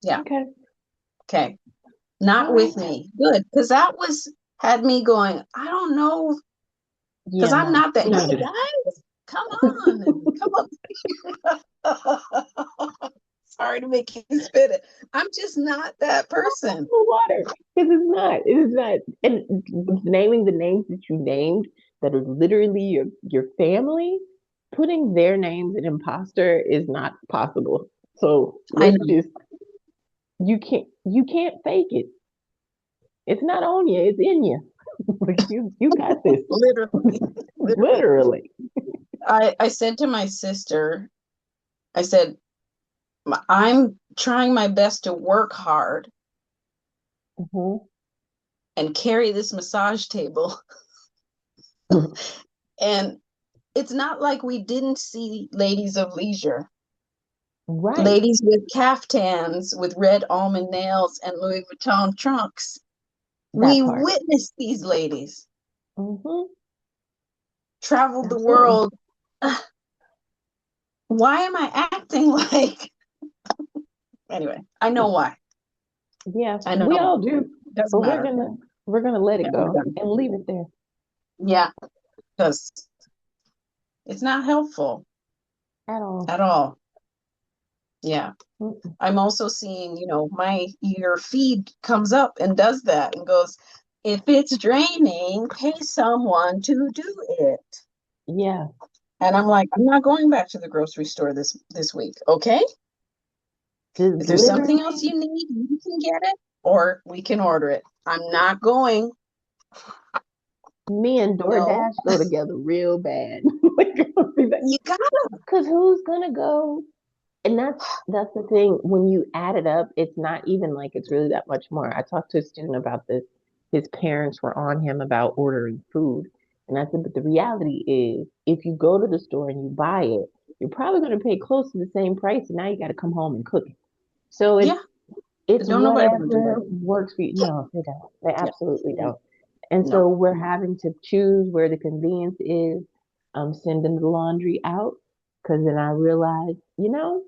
Yeah. Okay. Okay. All Not right. with me. Good. Because that was had me going, I don't know. Because Yeah, I'm no. not that. We don't Hey do that. guys, come on. Come on. Sorry to make you spit it. I'm just not that person. The water. Because it's not. It is not. And naming the names that you named that are literally your family, putting their names in imposter is not possible. So I let's know. just you can't fake it. It's not on you, it's in you. Like you got this. Literally. Literally. Literally. I said to my sister, I said, I'm trying my best to work hard Hmm. and carry this massage table. And it's not like we didn't see ladies of leisure, Right. ladies with caftans with red almond nails and Louis Vuitton trunks. That We part. witnessed these ladies, Hmm. traveled the Absolutely. world. Why am I acting like? Anyway, I know why. Yeah, I we know. all do. It doesn't But we're matter. gonna we're gonna let it Yeah, we're go done. and leave it there Yeah, because it's not helpful at all. at all. Yeah. Mm-mm. I'm also seeing, your feed comes up and does that and goes, if it's draining, pay someone to do it. Yeah. And I'm like, I'm not going back to the grocery store this week. Okay. Just If there's something literally else you need, you can get it or we can order it. I'm not going. me and No. DoorDash go together real bad. Like, You got because who's gonna go? And that's the thing. When you add it up, it's not even like it's really that much more. I talked to a student about this. His parents were on him about ordering food. And I said, but the reality is if you go to the store and you buy it, you're probably gonna pay close to the same price, and now you gotta come home and cook it. So it's yeah. it's Don't nobody want to do whatever that. works for you. No, they don't. They Yeah. absolutely don't. And No. so we're having to choose where the convenience is. I'm sending the laundry out because then I realize, Yeah.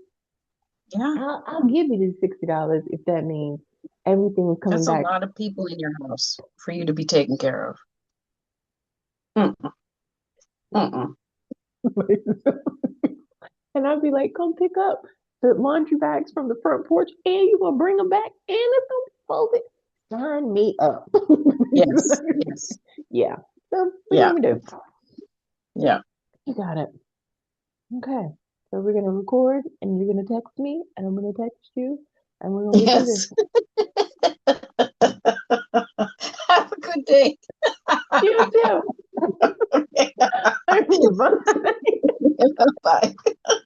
I'll give you the $60 if that means everything is coming That's a back. lot of people in your house for you to be taken care of. Mm-mm. Mm-mm. And I'll be like, come pick up the laundry bags from the front porch and you're going to bring them back and it's going to be folded. Sign me up. Yes. Yes. Yeah. So what do you Yeah. want me to do? Yeah. You got it. Okay. So we're going to record and you're going to text me and I'm going to text you and we're going to get through Yes. this. Have a good day. You too. Okay. Bye. Bye.